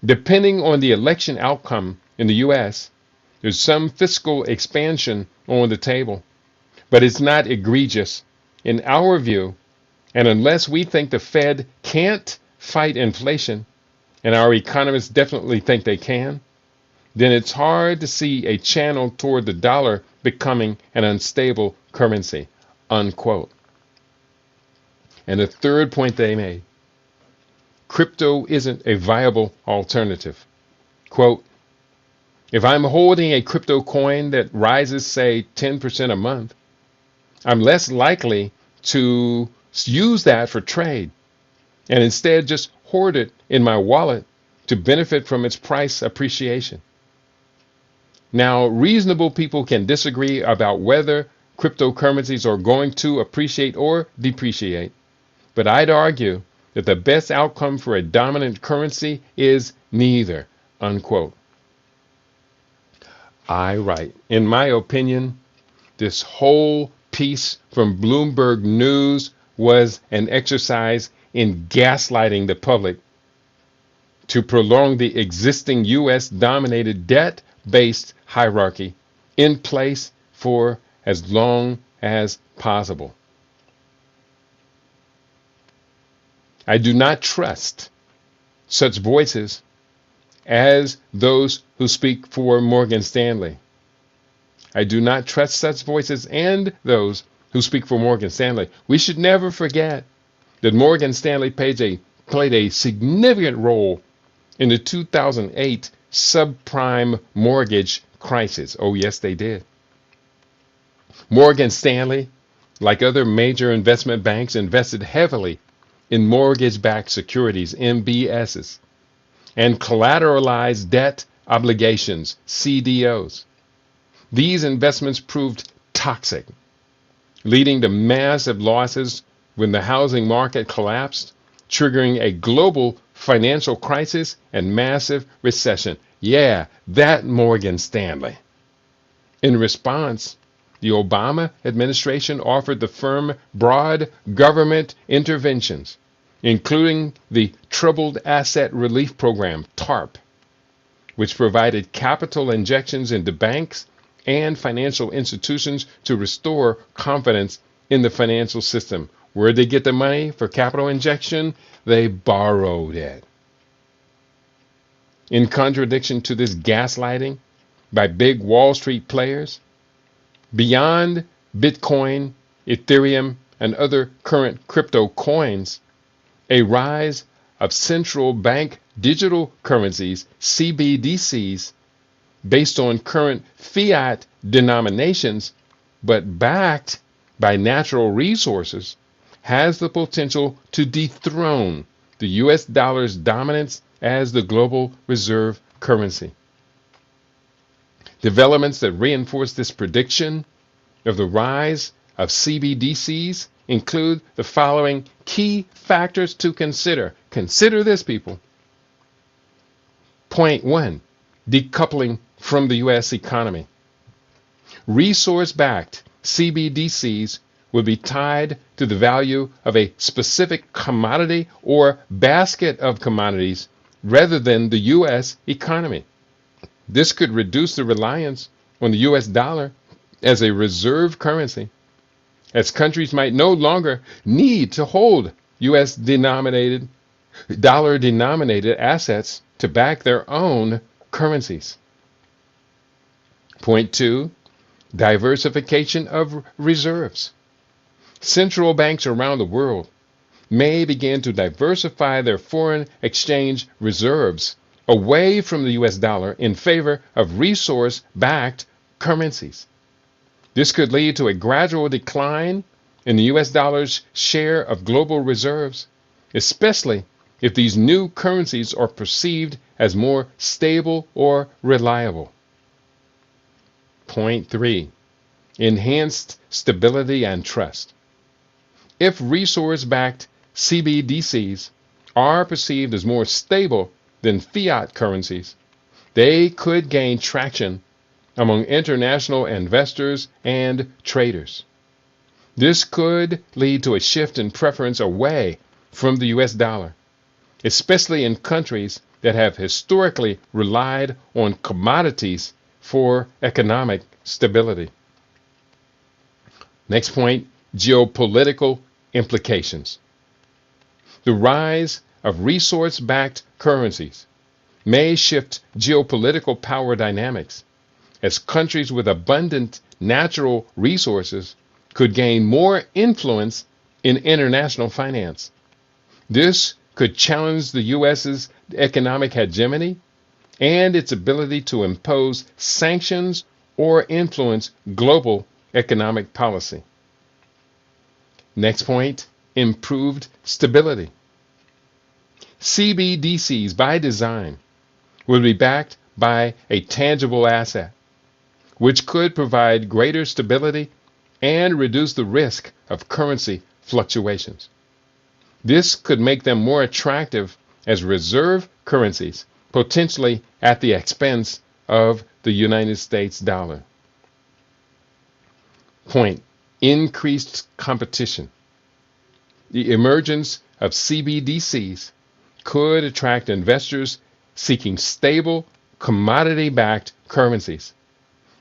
depending on the election outcome in the U.S., there's some fiscal expansion on the table, but it's not egregious in our view. And unless we think the Fed can't fight inflation, and our economists definitely think they can, then it's hard to see a channel toward the dollar becoming an unstable currency, unquote. And the third point they made, crypto isn't a viable alternative. Quote, if I'm holding a crypto coin that rises, say, 10% a month, I'm less likely to use that for trade and instead just hoard it in my wallet to benefit from its price appreciation. Now, reasonable people can disagree about whether cryptocurrencies are going to appreciate or depreciate, but I'd argue that the best outcome for a dominant currency is neither, unquote. I write, in my opinion, this whole piece from Bloomberg News was an exercise in gaslighting the public to prolong the existing U.S.-dominated debt-based hierarchy in place for as long as possible. I do not trust such voices as those who speak for Morgan Stanley. I do not trust such voices and those who speak for Morgan Stanley. We should never forget that Morgan Stanley played a significant role in the 2008 subprime mortgage crisis. Oh, yes, they did. Morgan Stanley, like other major investment banks, invested heavily in mortgage-backed securities, MBSs, and collateralized debt obligations, CDOs. These investments proved toxic, leading to massive losses when the housing market collapsed, triggering a global financial crisis and massive recession. Yeah, that Morgan Stanley. In response, the Obama administration offered the firm broad government interventions, including the Troubled Asset Relief Program, TARP, which provided capital injections into banks and financial institutions to restore confidence in the financial system. Where'd they get the money for capital injection? They borrowed it. In contradiction to this gaslighting by big Wall Street players, beyond Bitcoin, Ethereum, and other current crypto coins, a rise of central bank digital currencies, CBDCs, based on current fiat denominations, but backed by natural resources, has the potential to dethrone the US dollar's dominance as the global reserve currency. Developments that reinforce this prediction of the rise of CBDCs include the following key factors to consider. Consider this, people. Point 1, decoupling from the U.S. economy. Resource-backed CBDCs would be tied to the value of a specific commodity or basket of commodities rather than the U.S. economy. This could reduce the reliance on the U.S. dollar as a reserve currency, as countries might no longer need to hold U.S. dollar-denominated assets to back their own currencies. Point 2, diversification of reserves. Central banks around the world may begin to diversify their foreign exchange reserves away from the U.S. dollar in favor of resource-backed currencies. This could lead to a gradual decline in the U.S. dollar's share of global reserves, especially if these new currencies are perceived as more stable or reliable. Point 3, enhanced stability and trust. If resource-backed CBDCs are perceived as more stable than fiat currencies, they could gain traction among international investors and traders. This could lead to a shift in preference away from the U.S. dollar, especially in countries that have historically relied on commodities for economic stability. Next point, geopolitical implications. The rise of resource-backed currencies may shift geopolitical power dynamics, as countries with abundant natural resources could gain more influence in international finance. This could challenge the U.S.'s economic hegemony and its ability to impose sanctions or influence global economic policy. Next point, improved stability. CBDCs, by design, will be backed by a tangible asset, which could provide greater stability and reduce the risk of currency fluctuations. This could make them more attractive as reserve currencies, potentially at the expense of the United States dollar. Point: increased competition. The emergence of CBDCs could attract investors seeking stable, commodity-backed currencies.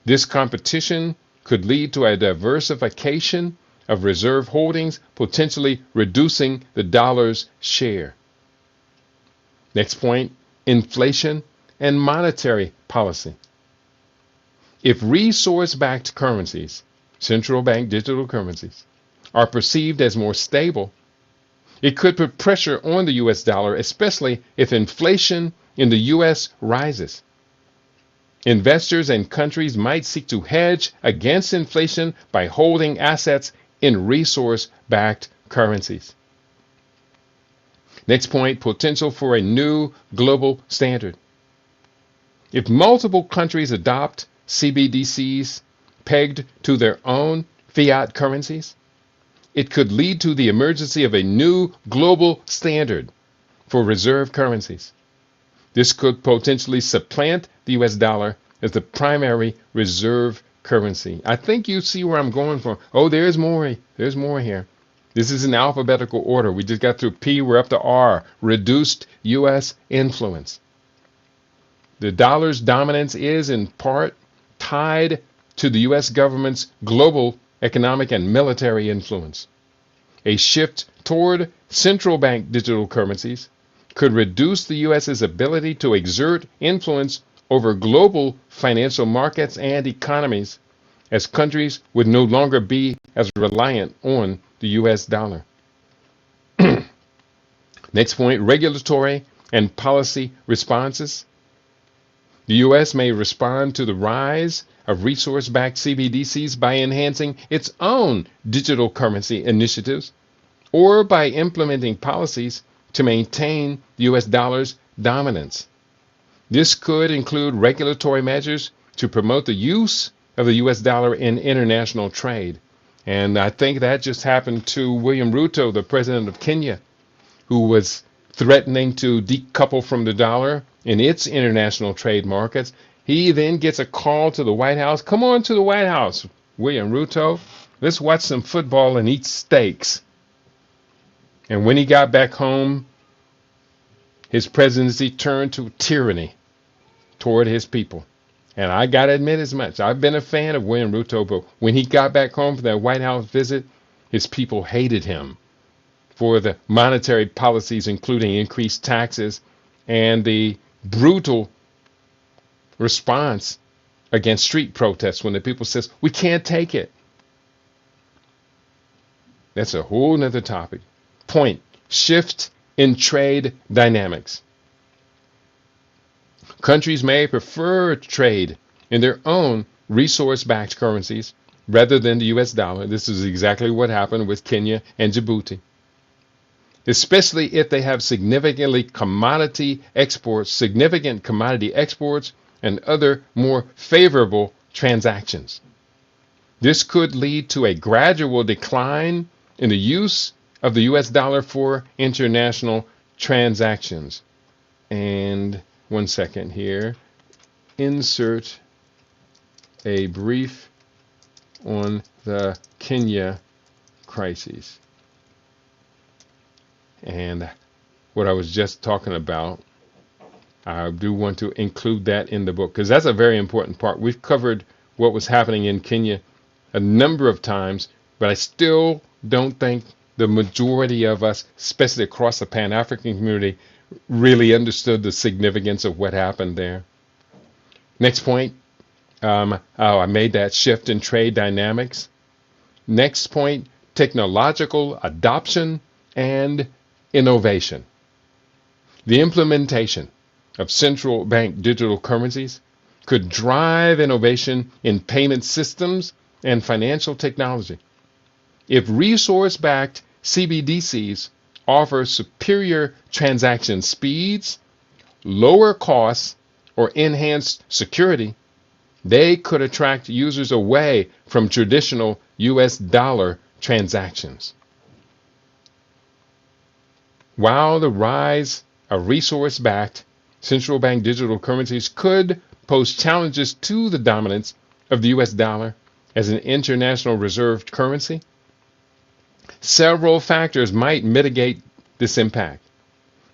This competition could lead to a diversification of reserve holdings, potentially reducing the dollar's share. Next point: inflation and monetary policy. If resource-backed currencies, central bank digital currencies, are perceived as more stable, it could put pressure on the US dollar, especially if inflation in the US rises. Investors and countries might seek to hedge against inflation by holding assets in resource-backed currencies. Next point: potential for a new global standard. If multiple countries adopt CBDCs pegged to their own fiat currencies, it could lead to the emergence of a new global standard for reserve currencies. This could potentially supplant the US dollar as the primary reserve currency. I think you see where I'm going from. Oh, there's more. There's more here. This is in alphabetical order. We just got through P, we're up to R. Reduced US influence. The dollar's dominance is in part tied to the US government's global economic and military influence. A shift toward central bank digital currencies could reduce the US's ability to exert influence over global financial markets and economies, as countries would no longer be as reliant on the US dollar. Next point: regulatory and policy responses. The US may respond to the rise of resource-backed CBDCs by enhancing its own digital currency initiatives or by implementing policies to maintain the US dollar's dominance. This could include regulatory measures to promote the use of the US dollar in international trade. And I think that just happened to William Ruto, the president of Kenya, who was threatening to decouple from the dollar in its international trade markets. He then gets a call to the White House. Come on to the White House, William Ruto. Let's watch some football and eat steaks. And when he got back home, his presidency turned to tyranny toward his people. And I got to admit as much. I've been a fan of William Ruto, but when he got back home from that White House visit, his people hated him for the monetary policies, including increased taxes and the brutal response against street protests when the people says, we can't take it. That's a whole nother topic. Point: shift in trade dynamics. Countries may prefer trade in their own resource-backed currencies rather than the US dollar. This is exactly what happened with Kenya and Djibouti, especially if they have significant commodity exports and other more favorable transactions. This could lead to a gradual decline in the use of the US dollar for international transactions. And one second here. Insert a brief on the Kenya crisis. And what I was just talking about, I do want to include that in the book because that's a very important part. We've covered what was happening in Kenya a number of times, but I still don't think the majority of us, especially across the Pan-African community, really understood the significance of what happened there. Next point. I made that shift in trade dynamics. Next point: technological adoption and innovation. The implementation of central bank digital currencies could drive innovation in payment systems and financial technology. If resource-backed CBDCs offer superior transaction speeds, lower costs, or enhanced security, they could attract users away from traditional US dollar transactions. While the rise of resource-backed central bank digital currencies could pose challenges to the dominance of the US dollar as an international reserve currency, several factors might mitigate this impact.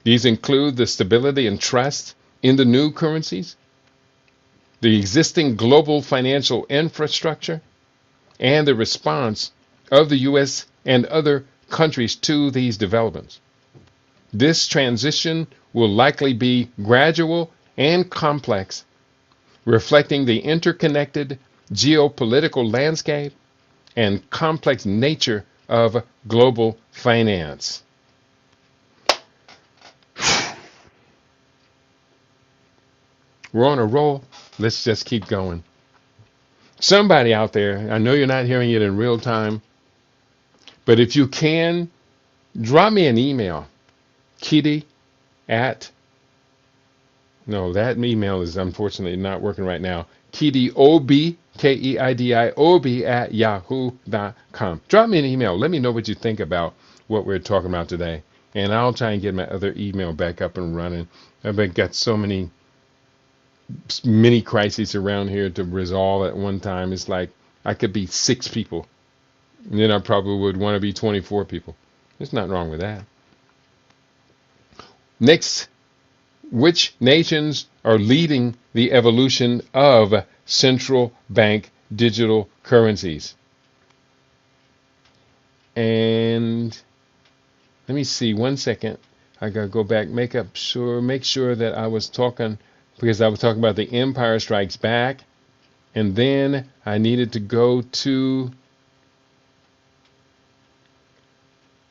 These include the stability and trust in the new currencies, the existing global financial infrastructure, and the response of the US and other countries to these developments. This transition will likely be gradual and complex, reflecting the interconnected geopolitical landscape and complex nature of global finance. We're on a roll. Let's just keep going. Somebody out there, I know you're not hearing it in real time, but if you can, drop me an email. Kitty at, no, that email is unfortunately not working right now. Kitty, O-B, K-E-I-D-I-O-B at yahoo.com. Drop me an email. Let me know what you think about what we're talking about today. And I'll try and get my other email back up and running. I've got so many mini crises around here to resolve at one time. It's like I could be 6 people. And then I probably would want to be 24 people. There's nothing wrong with that. Next, which nations are leading the evolution of central bank digital currencies? And let me see, 1 second. I gotta go back, make sure that I was talking, because I was talking about the Empire Strikes Back, and then I needed to go to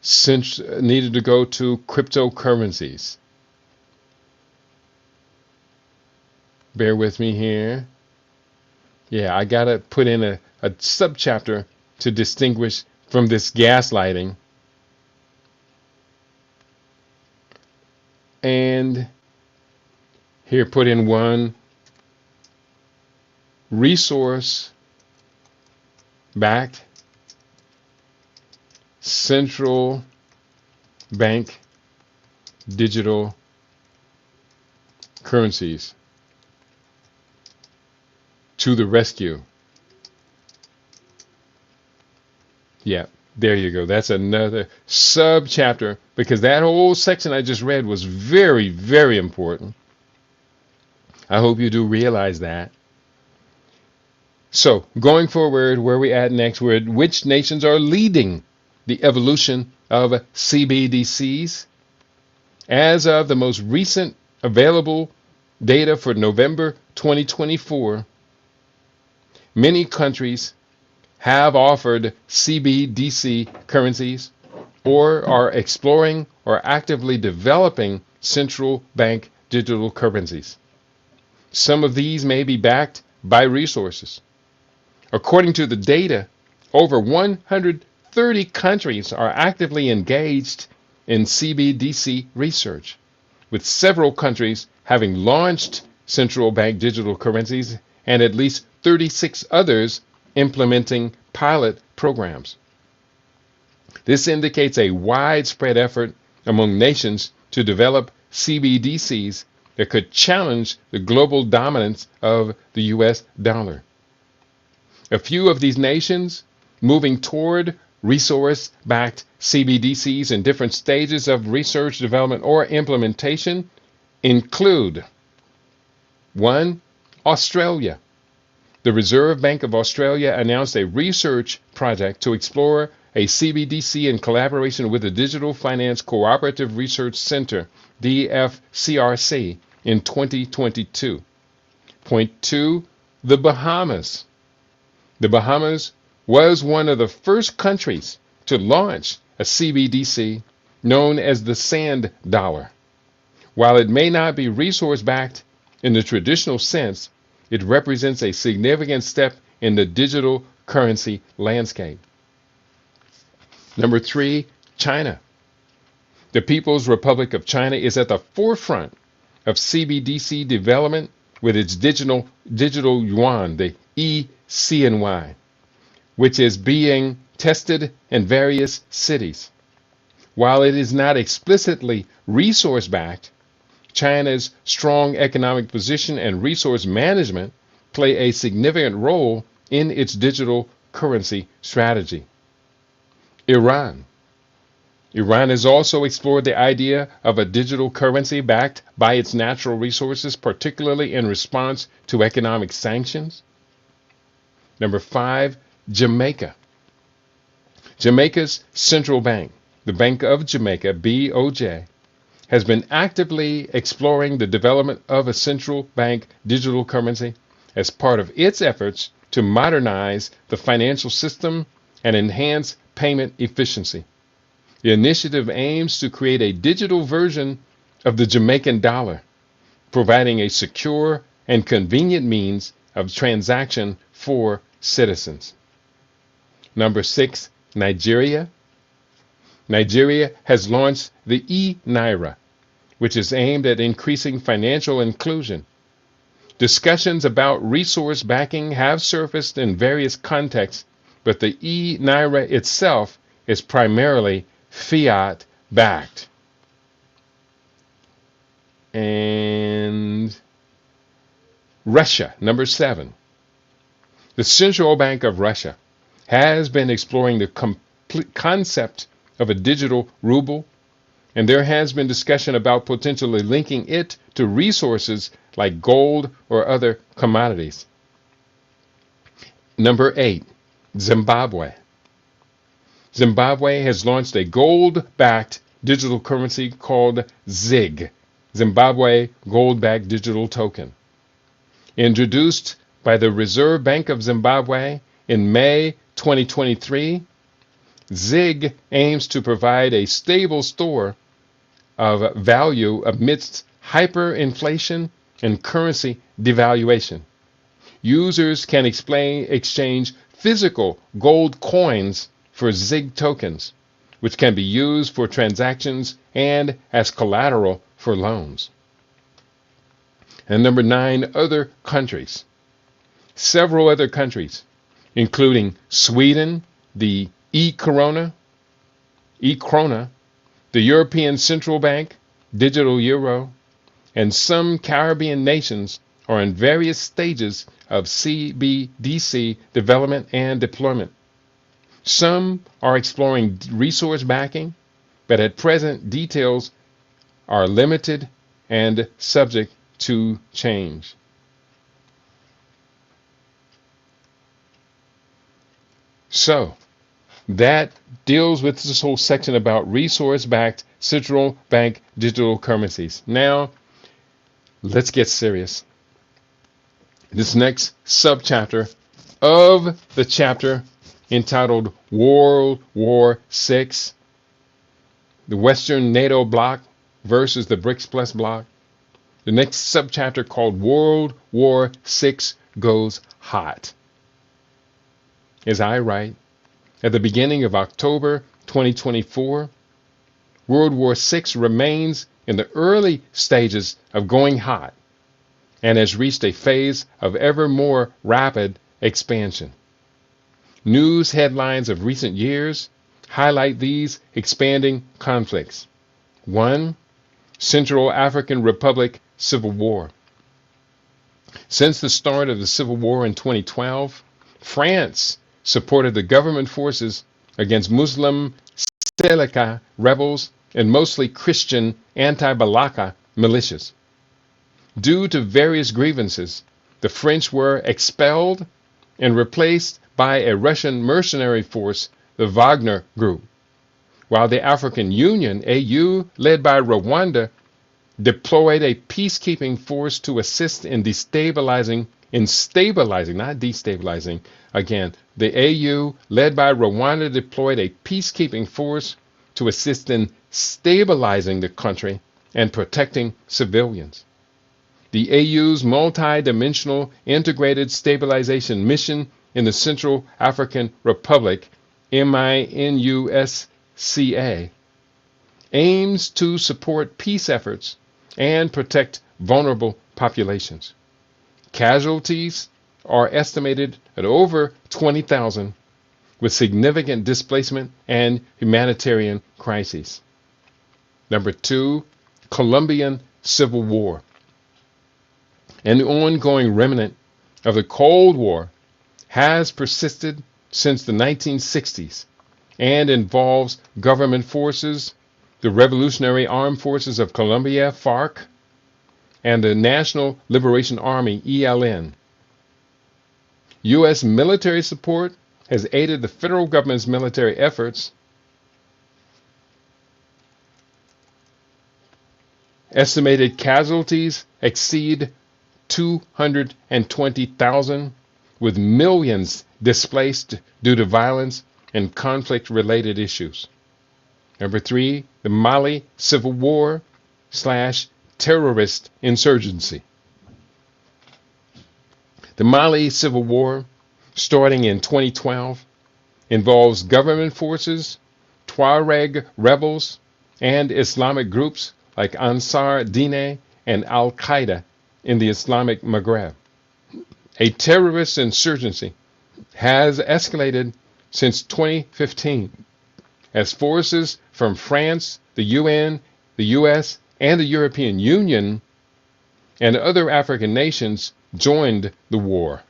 cryptocurrencies. Bear with me here. Yeah, I gotta put in a subchapter to distinguish from this gaslighting. And here, put in one: resource-backed central bank digital currencies to the rescue. Yeah, there you go. That's another subchapter, because that whole section I just read was very, very important. I hope you do realize that. So, going forward, where we at next? Which nations are leading the evolution of CBDCs? As of the most recent available data for November 2024, many countries have offered CBDC currencies or are exploring or actively developing central bank digital currencies. Some of these may be backed by resources. According to the data, over 130 countries are actively engaged in CBDC research, with several countries having launched central bank digital currencies and at least 36 others implementing pilot programs. This indicates a widespread effort among nations to develop CBDCs that could challenge the global dominance of the US dollar. A few of these nations moving toward resource-backed CBDCs in different stages of research, development, or implementation include: 1. Australia. The Reserve Bank of Australia announced a research project to explore a CBDC in collaboration with the Digital Finance Cooperative Research Center, DFCRC, in 2022. Point 2, the Bahamas. The Bahamas was one of the first countries to launch a CBDC known as the Sand Dollar. While it may not be resource-backed in the traditional sense, it represents a significant step in the digital currency landscape. Number 3, China. The People's Republic of China is at the forefront of CBDC development with its digital yuan, the eCNY, which is being tested in various cities. While it is not explicitly resource-backed, China's strong economic position and resource management play a significant role in its digital currency strategy. Iran. Iran has also explored the idea of a digital currency backed by its natural resources, particularly in response to economic sanctions. Number 5, Jamaica. Jamaica's central bank, the Bank of Jamaica, BOJ, has been actively exploring the development of a central bank digital currency as part of its efforts to modernize the financial system and enhance payment efficiency. The initiative aims to create a digital version of the Jamaican dollar, providing a secure and convenient means of transaction for citizens. Number 6, Nigeria. Nigeria has launched the e-Naira, which is aimed at increasing financial inclusion. Discussions about resource backing have surfaced in various contexts, but the e-Naira itself is primarily fiat backed. And Russia, number 7. The Central Bank of Russia has been exploring the concept of a digital ruble, and there has been discussion about potentially linking it to resources like gold or other commodities. Number 8, Zimbabwe. Zimbabwe has launched a gold-backed digital currency called ZIG, Zimbabwe Gold-Backed Digital Token. Introduced by the Reserve Bank of Zimbabwe in May 2023, ZIG aims to provide a stable store of value amidst hyperinflation and currency devaluation. Users can exchange physical gold coins for ZIG tokens, which can be used for transactions and as collateral for loans. And number 9, other countries. Several other countries, including Sweden, the e-krona, the European Central Bank, digital euro, and some Caribbean nations are in various stages of CBDC development and deployment. Some are exploring resource backing, but at present details are limited and subject to change. So that deals with this whole section about resource-backed central bank digital currencies. Now, let's get serious. This next subchapter of the chapter entitled World War VI, the Western NATO bloc versus the BRICS Plus bloc. The next subchapter called World War VI goes hot. As I write, at the beginning of October 2024, World War VI remains in the early stages of going hot and has reached a phase of ever more rapid expansion. News headlines of recent years highlight these expanding conflicts. 1. Central African Republic Civil War. Since the start of the Civil War in 2012, France supported the government forces against Muslim Seleka rebels and mostly Christian anti-Balaka militias. Due to various grievances, the French were expelled and replaced by a Russian mercenary force, the Wagner Group, while the African Union, AU, led by Rwanda, deployed a peacekeeping force to assist in stabilizing, not destabilizing. Again, the AU, led by Rwanda, deployed a peacekeeping force to assist in stabilizing the country and protecting civilians. The AU's multi-dimensional integrated stabilization mission in the Central African Republic, MINUSCA, aims to support peace efforts and protect vulnerable populations. Casualties are estimated at over 20,000, with significant displacement and humanitarian crises. Number 2, Colombian Civil War. An ongoing remnant of the Cold War has persisted since the 1960s and involves government forces, the Revolutionary Armed Forces of Colombia, FARC, and the National Liberation Army, ELN. U.S. military support has aided the federal government's military efforts. Estimated casualties exceed 220,000, with millions displaced due to violence and conflict-related issues. Number 3, the Mali Civil War / terrorist insurgency. The Mali Civil War, starting in 2012, involves government forces, Tuareg rebels, and Islamic groups like Ansar Dine and Al-Qaeda in the Islamic Maghreb. A terrorist insurgency has escalated since 2015 as forces from France, the UN, the US, and the European Union and other African nations joined the war.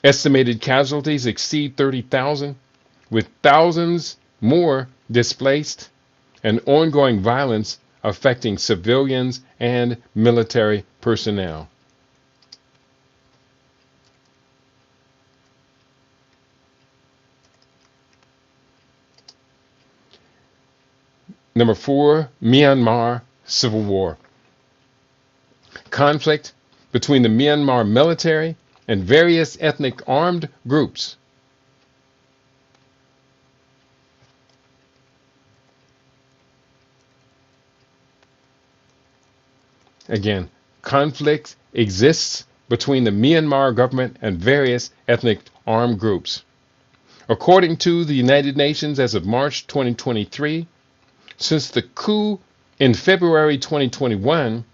Estimated casualties exceed 30,000, with thousands more displaced and ongoing violence affecting civilians and military personnel. Number 4, Myanmar Civil War. Conflict between the Myanmar military and various ethnic armed groups. Again, conflict exists between the Myanmar government and various ethnic armed groups. According to the United Nations, as of March 2023, since the coup in February 2021,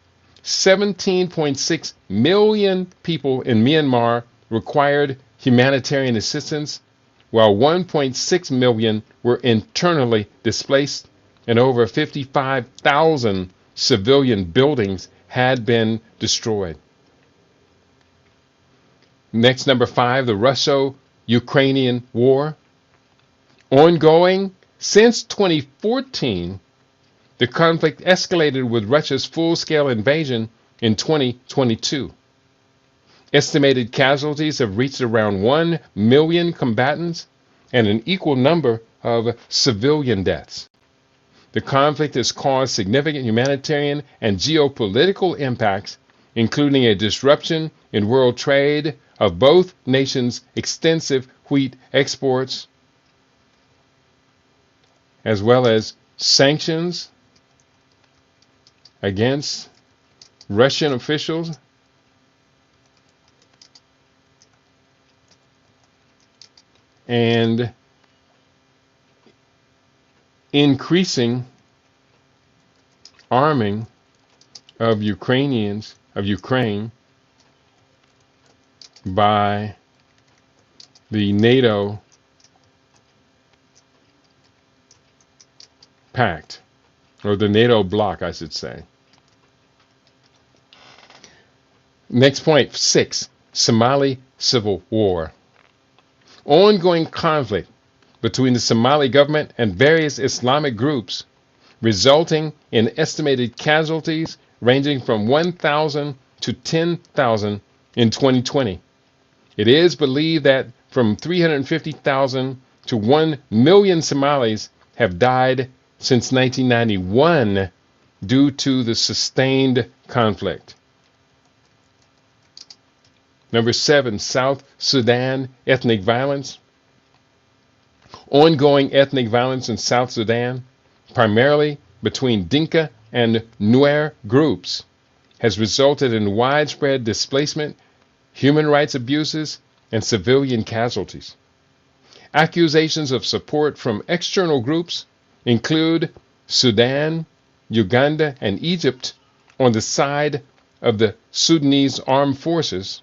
17.6 million people in Myanmar required humanitarian assistance, while 1.6 million were internally displaced, and over 55,000 civilian buildings had been destroyed. Next, number 5, the Russo-Ukrainian War. Ongoing since 2014, the conflict escalated with Russia's full-scale invasion in 2022. Estimated casualties have reached around 1 million combatants and an equal number of civilian deaths. The conflict has caused significant humanitarian and geopolitical impacts, including a disruption in world trade of both nations' extensive wheat exports, as well as sanctions against Russian officials and increasing arming of Ukraine by the NATO pact, or the NATO bloc, I should say. Next point, 6, Somali Civil War. Ongoing conflict between the Somali government and various Islamic groups, resulting in estimated casualties ranging from 1,000 to 10,000 in 2020. It is believed that from 350,000 to 1 million Somalis have died since 1991 due to the sustained conflict. Number 7, South Sudan ethnic violence. Ongoing ethnic violence in South Sudan, primarily between Dinka and Nuer groups, has resulted in widespread displacement, human rights abuses, and civilian casualties. Accusations of support from external groups include Sudan, Uganda, and Egypt on the side of the Sudanese armed forces,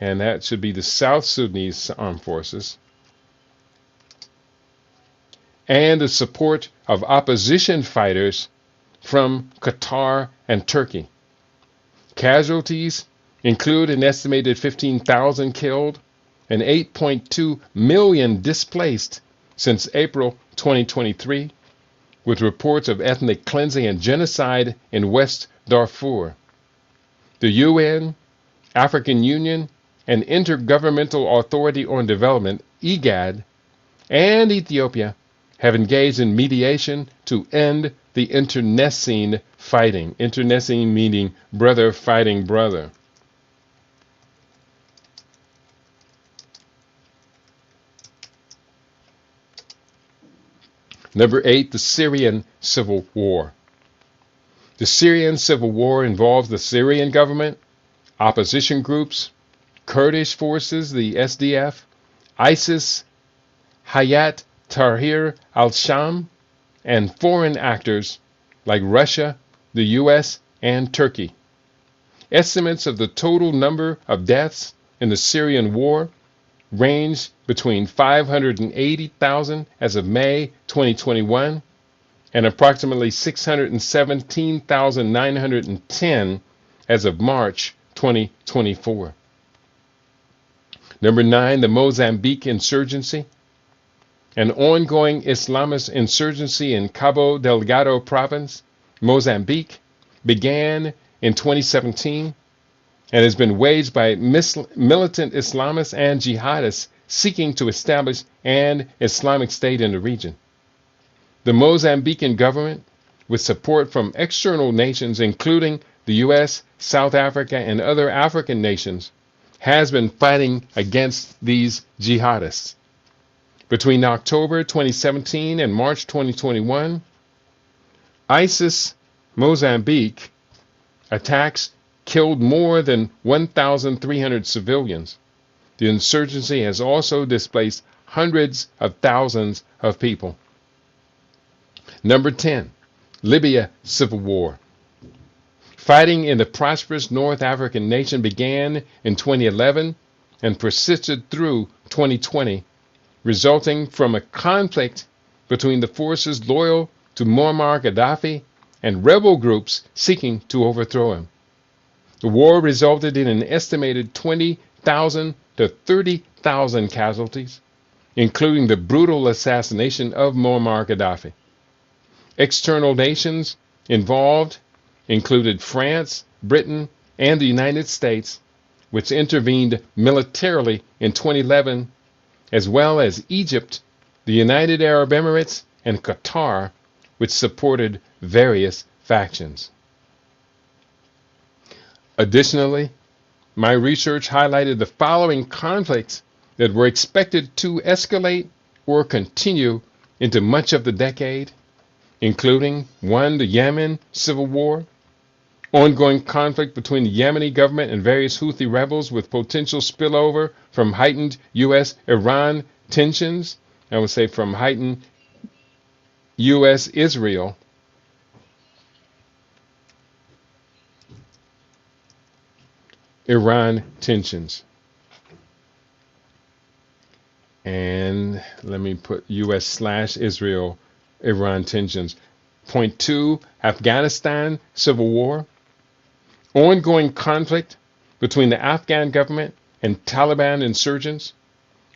and that should be the South Sudanese armed forces, and the support of opposition fighters from Qatar and Turkey. Casualties include an estimated 15,000 killed and 8.2 million displaced since April 2023, with reports of ethnic cleansing and genocide in West Darfur. The UN, African Union, and Intergovernmental Authority on Development, IGAD, and Ethiopia have engaged in mediation to end the internecine fighting. Internecine meaning brother fighting brother. Number 8, the Syrian Civil War. The Syrian Civil War involves the Syrian government, opposition groups, Kurdish forces, the SDF, ISIS, Hayat Tahrir al-Sham, and foreign actors like Russia, the US, and Turkey. Estimates of the total number of deaths in the Syrian war range between 580,000 as of May 2021 and approximately 617,910 as of March 2024. Number 9, the Mozambique insurgency. An ongoing Islamist insurgency in Cabo Delgado province, Mozambique, began in 2017 and has been waged by militant Islamists and jihadists seeking to establish an Islamic State in the region. The Mozambican government, with support from external nations including the US, South Africa, and other African nations, has been fighting against these jihadists. Between October 2017 and March 2021, ISIS Mozambique attacks killed more than 1,300 civilians. The insurgency has also displaced hundreds of thousands of people. Number 10, Libya Civil War. Fighting in the prosperous North African nation began in 2011 and persisted through 2020, resulting from a conflict between the forces loyal to Muammar Gaddafi and rebel groups seeking to overthrow him. The war resulted in an estimated 20,000 to 30,000 casualties, including the brutal assassination of Muammar Gaddafi. External nations involved included France, Britain, and the United States, which intervened militarily in 2011, as well as Egypt, the United Arab Emirates, and Qatar, which supported various factions. Additionally, my research highlighted the following conflicts that were expected to escalate or continue into much of the decade, including 1, the Yemen Civil War, ongoing conflict between the Yemeni government and various Houthi rebels with potential spillover from heightened U.S.-Iran tensions, I would say from heightened U.S.-Israel Iran tensions. And let me put U.S./Israel Iran tensions. Point 2, Afghanistan Civil War. Ongoing conflict between the Afghan government and Taliban insurgents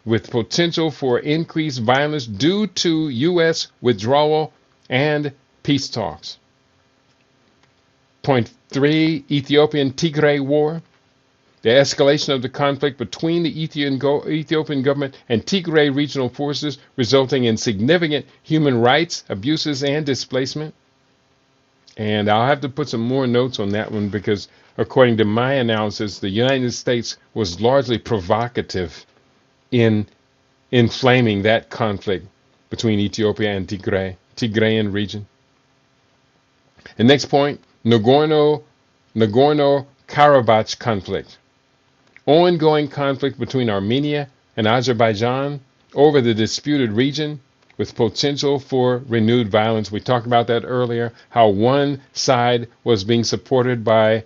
with potential for increased violence due to U.S. withdrawal and peace talks. Point 3, Ethiopian Tigray War. The escalation of the conflict between the Ethiopian government and Tigray regional forces, resulting in significant human rights abuses and displacement. And I'll have to put some more notes on that one because, according to my analysis, the United States was largely provocative in inflaming that conflict between Ethiopia and Tigrayan region. The next point, Nagorno-Karabakh conflict. Ongoing conflict between Armenia and Azerbaijan over the disputed region with potential for renewed violence. We talked about that earlier, how one side was being supported by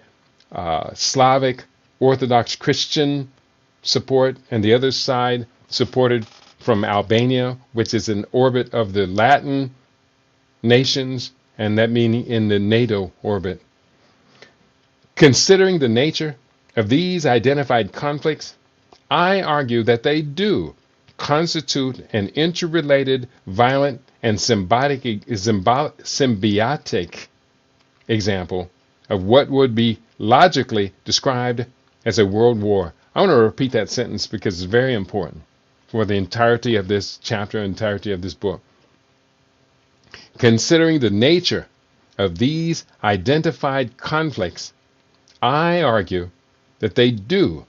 Slavic Orthodox Christian support and the other side supported from Albania, which is in orbit of the Latin nations, and that meaning in the NATO orbit. Considering the nature of these identified conflicts, I argue that they do constitute an interrelated, violent, and symbiotic example of what would be logically described as a world war. I want to repeat that sentence because it's very important for the entirety of this chapter, entirety of this book. Considering the nature of these identified conflicts, I argue that they do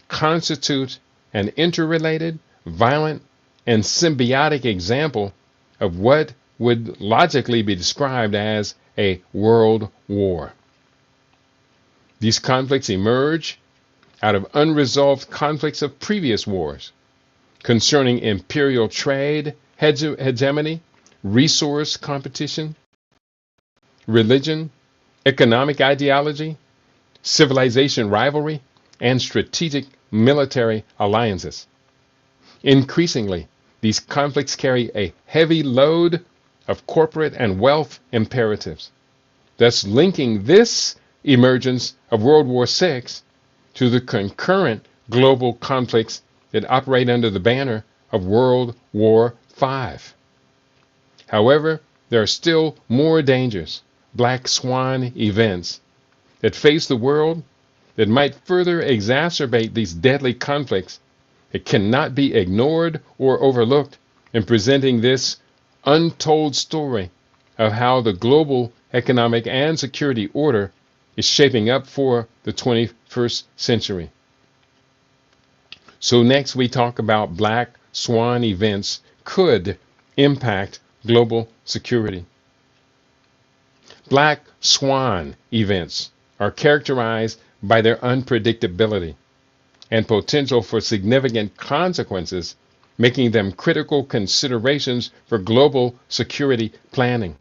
constitute an interrelated, violent, and symbiotic example of what would logically be described as a world war. These conflicts emerge out of unresolved conflicts of previous wars concerning imperial trade, hegemony, resource competition, religion, economic ideology, civilization rivalry, and strategic military alliances. Increasingly, these conflicts carry a heavy load of corporate and wealth imperatives, thus linking this emergence of World War VI to the concurrent global conflicts that operate under the banner of World War V. However, there are still more dangerous black swan events that face the world that might further exacerbate these deadly conflicts. It cannot be ignored or overlooked in presenting this untold story of how the global economic and security order is shaping up for the 21st century. So next we talk about black swan events could impact global security. Black swan events are characterized by their unpredictability and potential for significant consequences, making them critical considerations for global security planning.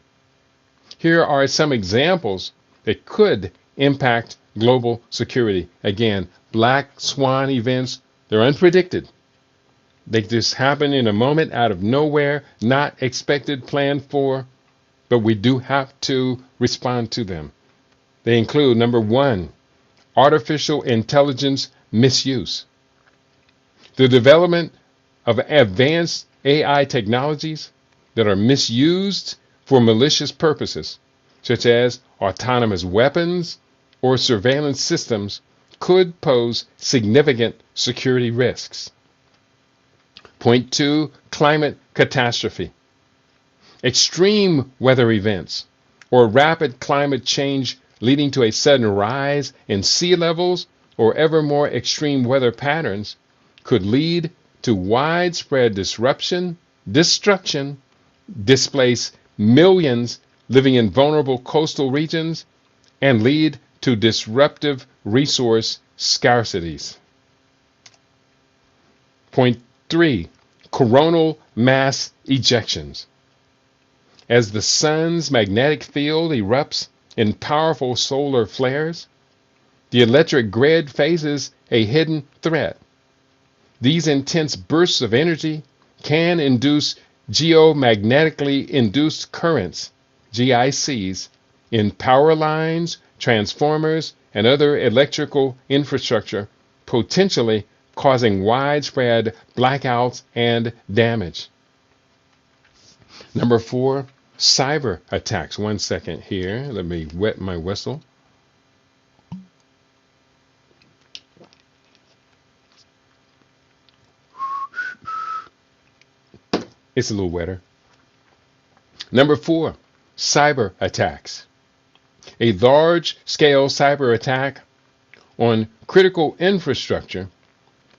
Here are some examples that could impact global security. Again, black swan events, they're unpredicted. They just happen in a moment out of nowhere, not expected, planned for, but we do have to respond to them. They include, number one, artificial intelligence misuse. The development of advanced AI technologies that are misused for malicious purposes, such as autonomous weapons or surveillance systems, could pose significant security risks. Point two, climate catastrophe. Extreme weather events or rapid climate change leading to a sudden rise in sea levels or ever more extreme weather patterns could lead to widespread disruption, destruction, displace millions living in vulnerable coastal regions, and lead to disruptive resource scarcities. Point three, coronal mass ejections. As the sun's magnetic field erupts in powerful solar flares, the electric grid faces a hidden threat. These intense bursts of energy can induce geomagnetically induced currents, GICs, in power lines, transformers, and other electrical infrastructure, potentially causing widespread blackouts and damage. Number four, cyber attacks. 1 second here. Let me wet my whistle. It's a little wetter. Number four, cyber attacks. A large-scale cyber attack on critical infrastructure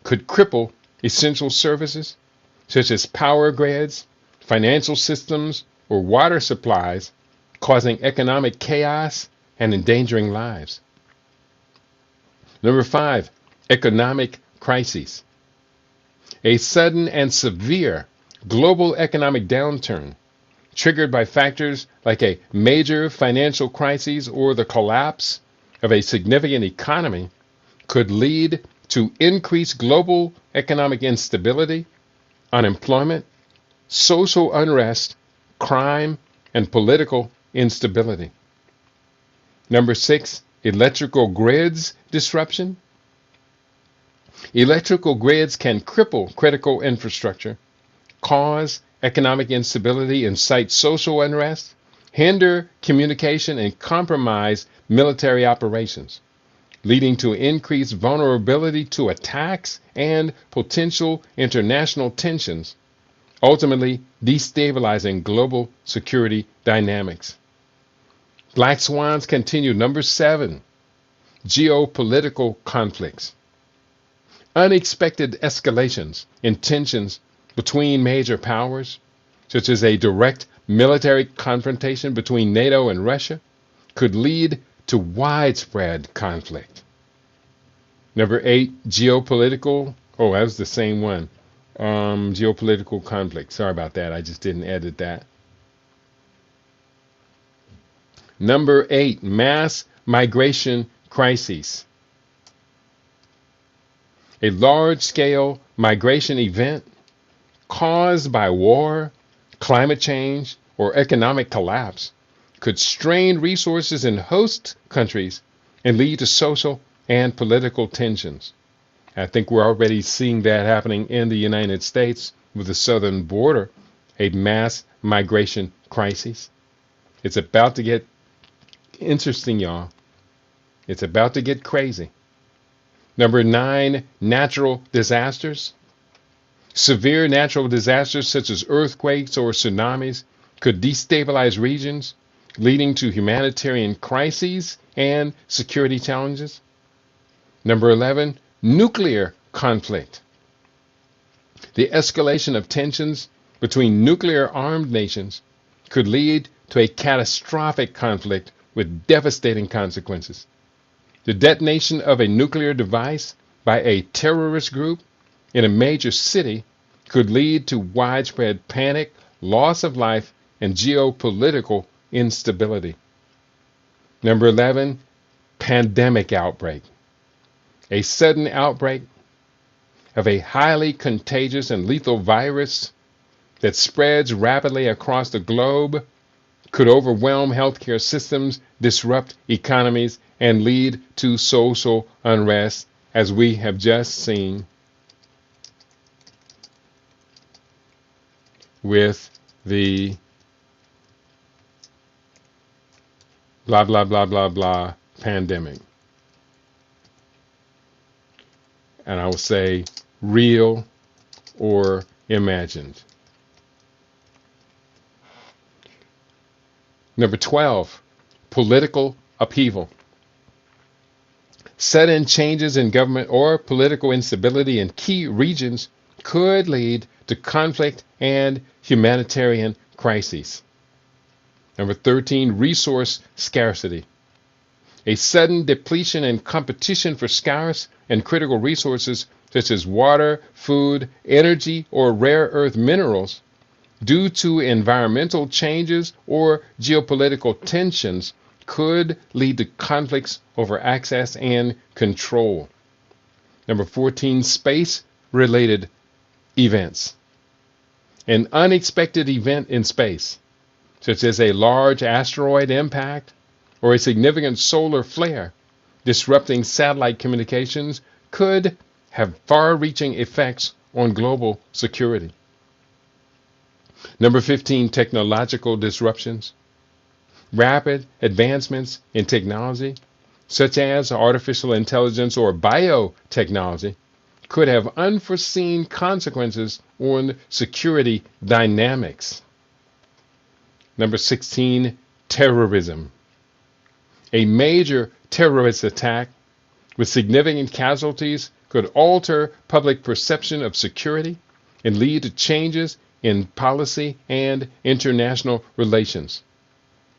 could cripple essential services such as power grids, financial systems, or water supplies, causing economic chaos and endangering lives. Number five, economic crises. A sudden and severe global economic downturn triggered by factors like a major financial crisis or the collapse of a significant economy could lead to increased global economic instability, unemployment, social unrest, crime, and political instability. Number 6, electrical grids disruption. Electrical grids can cripple critical infrastructure, cause economic instability, incite social unrest, hinder communication, and compromise military operations, leading to increased vulnerability to attacks and potential international tensions, ultimately destabilizing global security dynamics. Black swans continue. Number 7, geopolitical conflicts. Unexpected escalations in tensions between major powers, such as a direct military confrontation between NATO and Russia, could lead to widespread conflict. Number 8, geopolitical. Oh, that was the same one. Geopolitical conflict. Sorry about that. I just didn't edit that. Number 8, mass migration crises. A large-scale migration event caused by war, climate change, or economic collapse could strain resources in host countries and lead to social and political tensions. I think we're already seeing that happening in the United States with the southern border, a mass migration crisis. It's about to get interesting, y'all. It's about to get crazy. Number 9, natural disasters. Severe natural disasters such as earthquakes or tsunamis could destabilize regions, leading to humanitarian crises and security challenges. Number 11, nuclear conflict. The escalation of tensions between nuclear-armed nations could lead to a catastrophic conflict with devastating consequences. The detonation of a nuclear device by a terrorist group in a major city could lead to widespread panic, loss of life, and geopolitical instability. Number 11, pandemic outbreak. A sudden outbreak of a highly contagious and lethal virus that spreads rapidly across the globe could overwhelm healthcare systems, disrupt economies, and lead to social unrest, as we have just seen with the blah, blah, blah, blah, blah pandemic. And I will say real or imagined. Number 12, political upheaval. Sudden changes in government or political instability in key regions could lead to conflict and humanitarian crises. Number 13, resource scarcity. A sudden depletion and competition for scarce and critical resources such as water, food, energy, or rare earth minerals due to environmental changes or geopolitical tensions could lead to conflicts over access and control. Number 14, space-related events. An unexpected event in space, such as a large asteroid impact or a significant solar flare disrupting satellite communications, could have far-reaching effects on global security. Number 15, technological disruptions. Rapid advancements in technology, such as artificial intelligence or biotechnology, could have unforeseen consequences on security dynamics. Number 16, terrorism. A major terrorist attack with significant casualties could alter public perception of security and lead to changes in policy and international relations.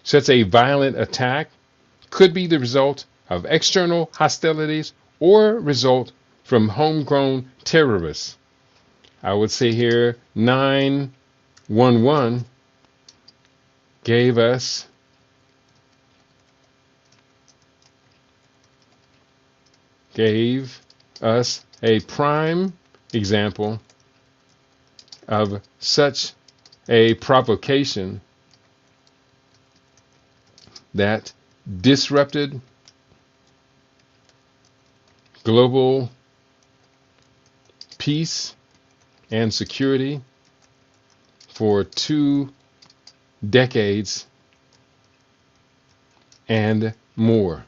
Such a violent attack could be the result of external hostilities or result from homegrown terrorists. I would say here 911 gave us a prime example of such a provocation that disrupted global peace and security for 2 decades and more.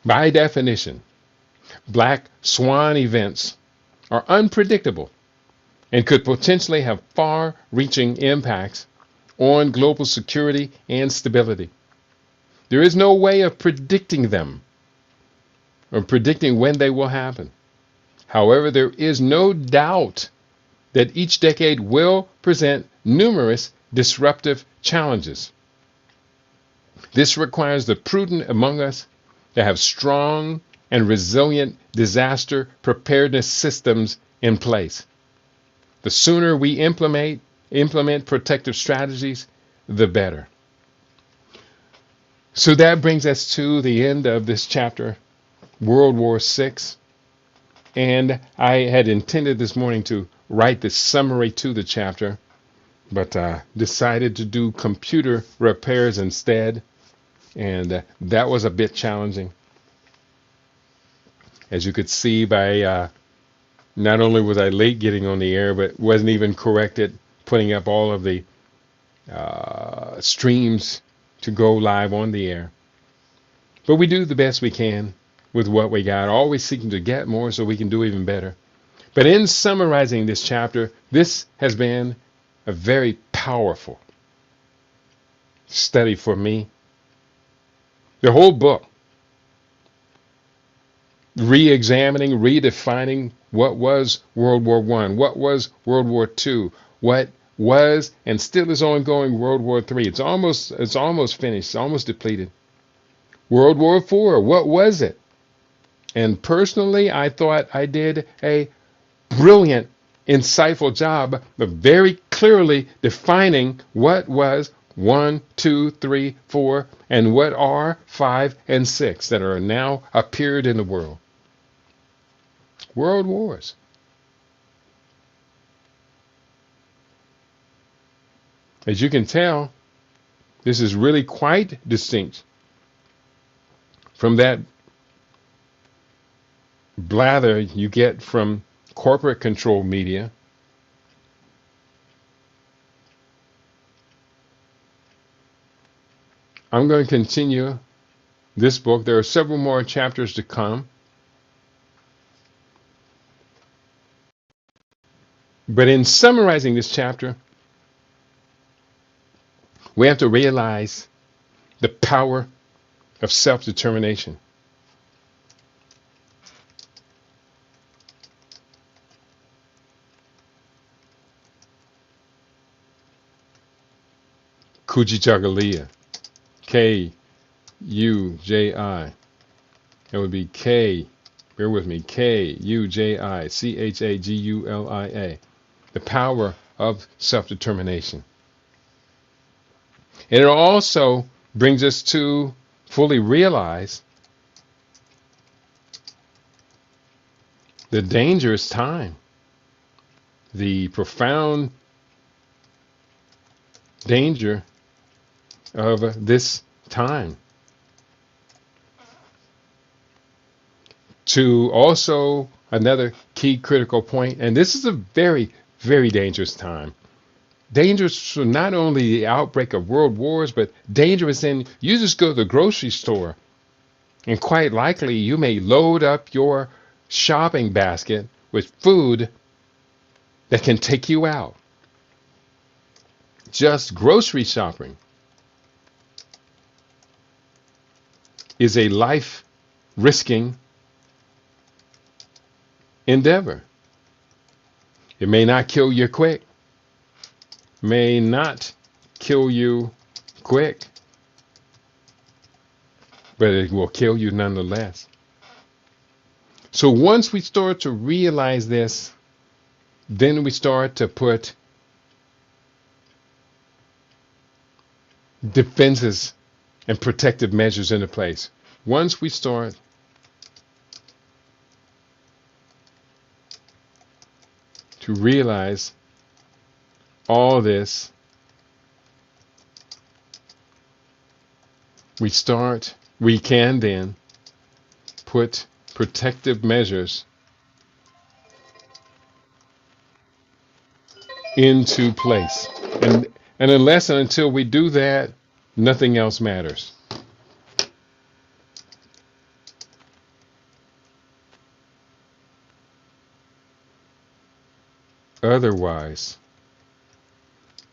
By definition, black swan events are unpredictable and could potentially have far-reaching impacts on global security and stability. There is no way of predicting them or predicting when they will happen. However, there is no doubt that each decade will present numerous disruptive challenges. This requires the prudent among us to have strong and resilient disaster preparedness systems in place. The sooner we implement protective strategies, the better. So that brings us to the end of this chapter, World War VI. And I had intended this morning to write the summary to the chapter, but decided to do computer repairs instead. And that was a bit challenging. As you could see by not only was I late getting on the air, but wasn't even correct at putting up all of the streams to go live on the air. But we do the best we can with what we got, always seeking to get more so we can do even better. But in summarizing this chapter, this has been a very powerful study for me. The whole book, re-examining, redefining what was World War I, what was World War II, what was and still is ongoing World War III. It's almost finished, it's almost depleted. World War IV, what was it? And personally, I thought I did a brilliant, insightful job of very clearly defining what was 1, 2, 3, 4, and what are 5 and 6 that are now appeared in the world. World wars. As you can tell, this is really quite distinct from that blather you get from corporate controlled media. I'm going to continue this book. There are several more chapters to come. But in summarizing this chapter, we have to realize the power of self-determination. Kujichagulia. K-U-J-I. It would be K, bear with me, K-U-J-I-C-H-A-G-U-L-I-A. The power of self-determination. And it also brings us to fully realize the dangerous time, the profound danger of this time. To also another key critical point, and this is a very, very dangerous time. Dangerous for not only the outbreak of world wars, but dangerous in you just go to the grocery store and quite likely you may load up your shopping basket with food that can take you out. Just grocery shopping is a life-risking endeavor. It may not kill you quick, may not kill you quick, but it will kill you nonetheless. So once we start to realize this, then we start to put defenses and protective measures into place. Once we start to realize all this, we can then put protective measures into place. And unless and until we do that, nothing else matters. Otherwise,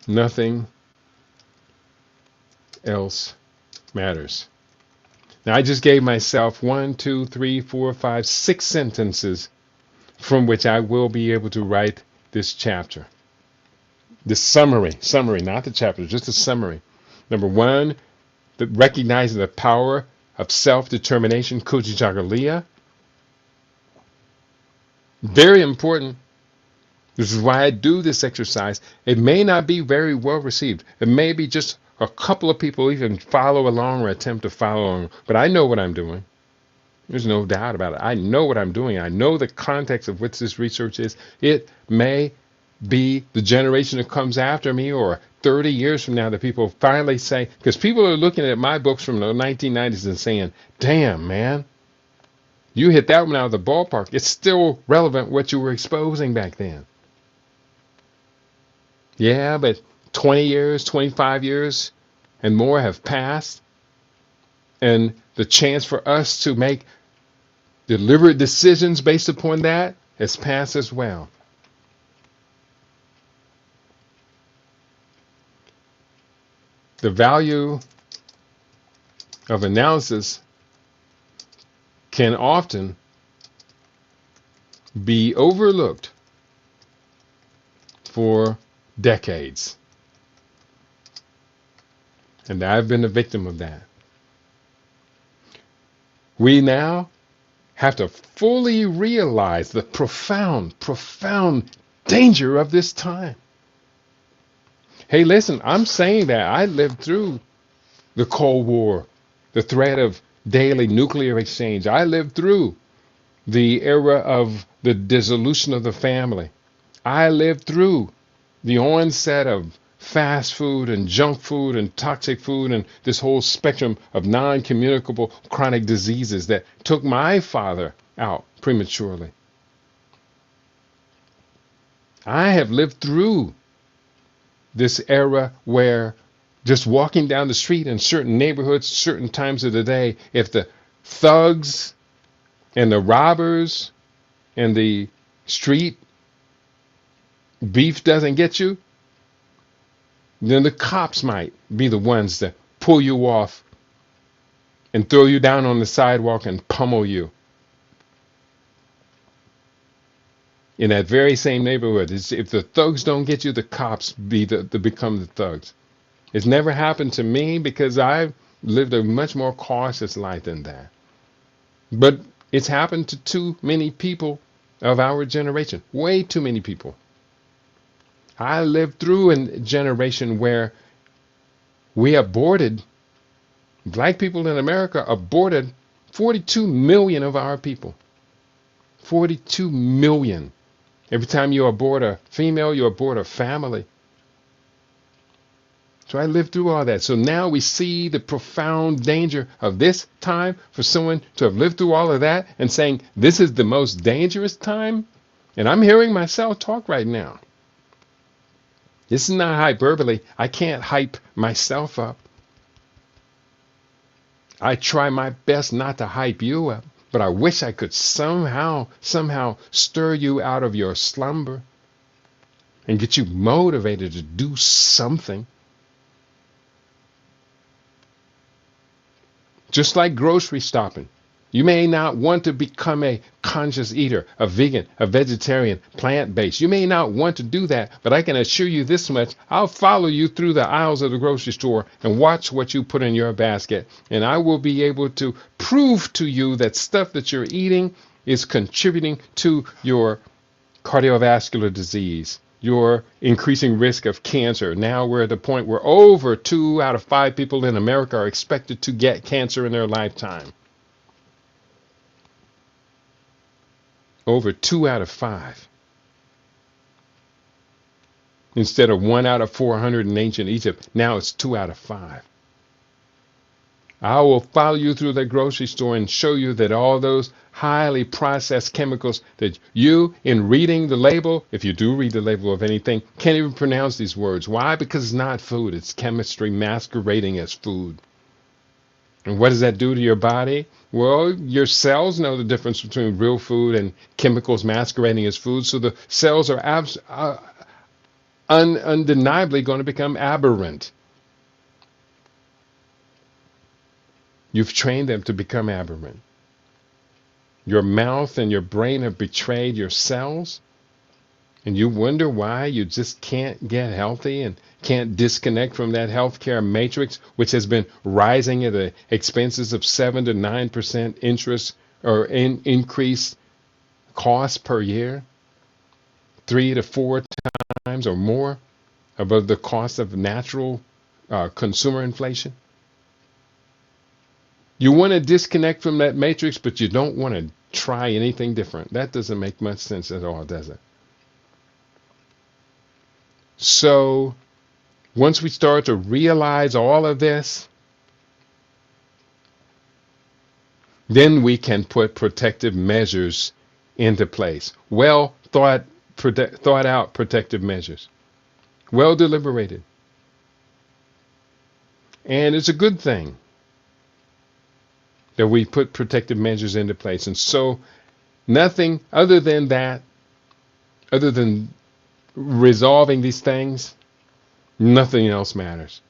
nothing else matters. Now, I just gave myself 6 sentences from which I will be able to write this chapter. The summary, not the chapter, just a summary. Number 1, recognizing the power of self-determination, Kujichagulia. Very important. This is why I do this exercise. It may not be very well received. It may be just a couple of people even follow along or attempt to follow along. But I know what I'm doing. There's no doubt about it. I know what I'm doing. I know the context of what this research is. It may be the generation that comes after me or 30 years from now that people finally say, because people are looking at my books from the 1990s and saying, damn, man, you hit that one out of the ballpark. It's still relevant what you were exposing back then. Yeah, but 20 years, 25 years and more have passed. And the chance for us to make deliberate decisions based upon that has passed as well. The value of analysis can often be overlooked for decades. And I've been a victim of that. We now have to fully realize the profound danger of this time. Hey, listen, I'm saying that I lived through the Cold War, the threat of daily nuclear exchange. I lived through the era of the dissolution of the family. I lived through the onset of fast food and junk food and toxic food and this whole spectrum of non-communicable chronic diseases that took my father out prematurely. I have lived through this era where just walking down the street in certain neighborhoods, certain times of the day, if the thugs and the robbers and the street beef doesn't get you, then the cops might be the ones that pull you off and throw you down on the sidewalk and pummel you. In that very same neighborhood, if the thugs don't get you, the cops become the thugs. It's never happened to me because I've lived a much more cautious life than that. But it's happened to too many people of our generation, way too many people. I lived through a generation where we aborted, black people in America aborted 42 million of our people. 42 million. Every time you abort a female, you abort a family. So I lived through all that. So now we see the profound danger of this time for someone to have lived through all of that and saying this is the most dangerous time. And I'm hearing myself talk right now. This is not hyperbole. I can't hype myself up. I try my best not to hype you up. But I wish I could somehow stir you out of your slumber and get you motivated to do something. Just like grocery shopping. You may not want to become a conscious eater, a vegan, a vegetarian, plant-based. You may not want to do that, but I can assure you this much. I'll follow you through the aisles of the grocery store and watch what you put in your basket. And I will be able to prove to you that stuff that you're eating is contributing to your cardiovascular disease, your increasing risk of cancer. Now we're at the point where over 2 out of 5 people in America are expected to get cancer in their lifetime. Over 2 out of 5. Instead of 1 out of 400 in ancient Egypt, now it's 2 out of 5. I will follow you through the grocery store and show you that all those highly processed chemicals that you, in reading the label, if you do read the label of anything, can't even pronounce these words. Why? Because it's not food. It's chemistry masquerading as food. And what does that do to your body? Well, your cells know the difference between real food and chemicals masquerading as food. So the cells are undeniably going to become aberrant. You've trained them to become aberrant. Your mouth and your brain have betrayed your cells, and you wonder why you just can't get healthy and can't disconnect from that healthcare matrix, which has been rising at the expenses of 7 to 9% interest or increased cost per year, 3 to 4 times or more above the cost of natural consumer inflation. You want to disconnect from that matrix, but you don't want to try anything different. That doesn't make much sense at all, does it? So once we start to realize all of this, then we can put protective measures into place. Well thought out protective measures. Well deliberated. And it's a good thing that we put protective measures into place. And so nothing other than that, other than resolving these things, nothing else matters.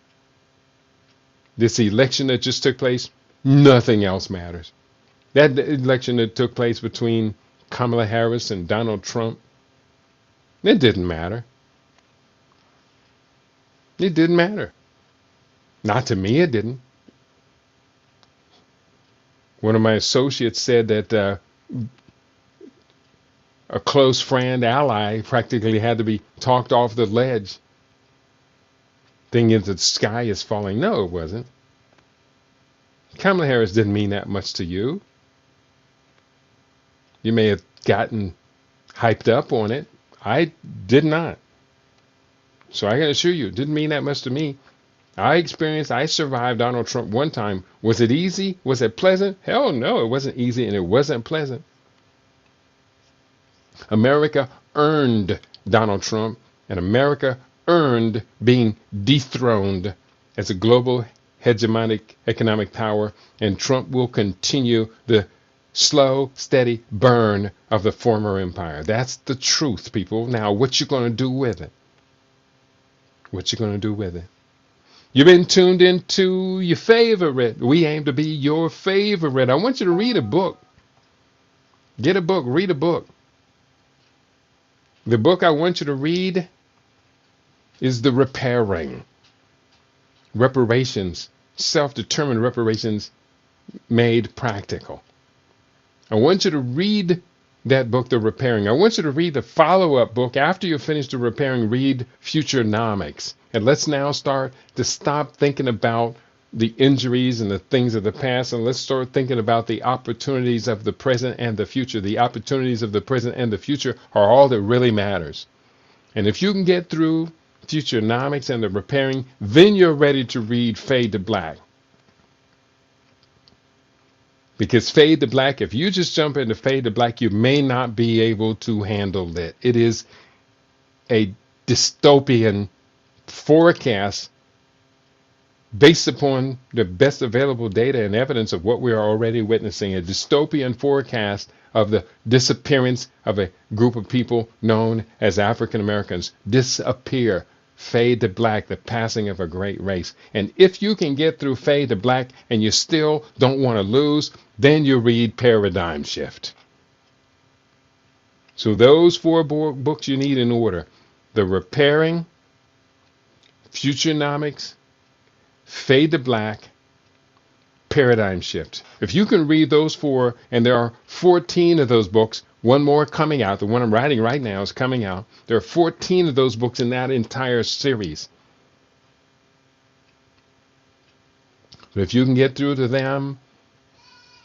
This election that just took place, nothing else matters. That election that took place between Kamala Harris and Donald Trump, it didn't matter. It didn't matter. Not to me, it didn't. One of my associates said that a close friend, ally, practically had to be talked off the ledge, thinking that the sky is falling. No, it wasn't. Kamala Harris didn't mean that much to you. You may have gotten hyped up on it. I did not. So I can assure you, it didn't mean that much to me. I survived Donald Trump one time. Was it easy? Was it pleasant? Hell no, it wasn't easy and it wasn't pleasant. America earned Donald Trump, and America earned being dethroned as a global hegemonic economic power, and Trump will continue the slow, steady burn of the former empire. That's the truth, people. Now, what you going to do with it? What you going to do with it? You've been tuned into your favorite. We aim to be your favorite. I want you to read a book. Get a book. Read a book. The book I want you to read is The Repairing. Reparations. Self-determined reparations made practical. I want you to read that book, The Repairing. I want you to read the follow-up book. After you finish The Repairing, read Futurenomics. And let's now start to stop thinking about the injuries and the things of the past, and let's start thinking about the opportunities of the present and the future. The opportunities of the present and the future are all that really matters. And if you can get through Futurenomics and The Repairing, then you're ready to read Fade to Black. Because Fade to Black, if you just jump into Fade to Black, you may not be able to handle it. It is a dystopian forecast based upon the best available data and evidence of what we are already witnessing, a dystopian forecast of the disappearance of a group of people known as African Americans. Disappear. Fade to black, the passing of a great race. And if you can get through Fade to Black and you still don't want to lose, then you read Paradigm Shift. So those 4 books you need in order: The Repairing, Futurenomics, Fade to Black, paradigm shift. If you can read those 4, and there are 14 of those books, one more coming out, the one I'm writing right now is coming out. There are 14 of those books in that entire series. But if you can get through to them,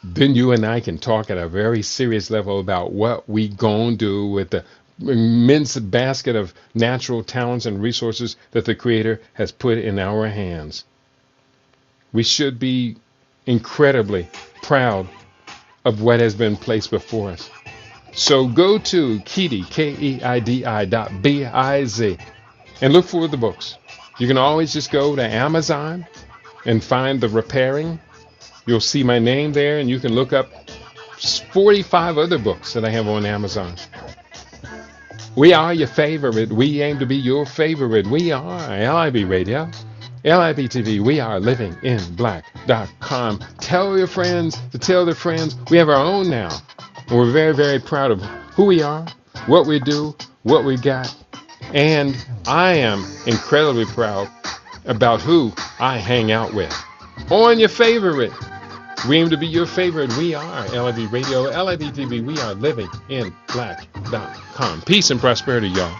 then you and I can talk at a very serious level about what we gonna do with the immense basket of natural talents and resources that the Creator has put in our hands. We should be incredibly proud of what has been placed before us. So go to Keidi, KEIDI.biz, and look for the books. You can always just go to Amazon and find the repairing. You'll see my name there, and you can look up 45 other books that I have on Amazon. We are your favorite. We aim to be your favorite. We are LIB Radio, LIB TV. We are livinginblack.com. Tell your friends to tell their friends. We have our own now. And we're very, very proud of who we are, what we do, what we got. And I am incredibly proud about who I hang out with. On your favorite. We aim to be your favorite. We are LIB Radio, LIB TV. We are livinginblack.com. Peace and prosperity, y'all.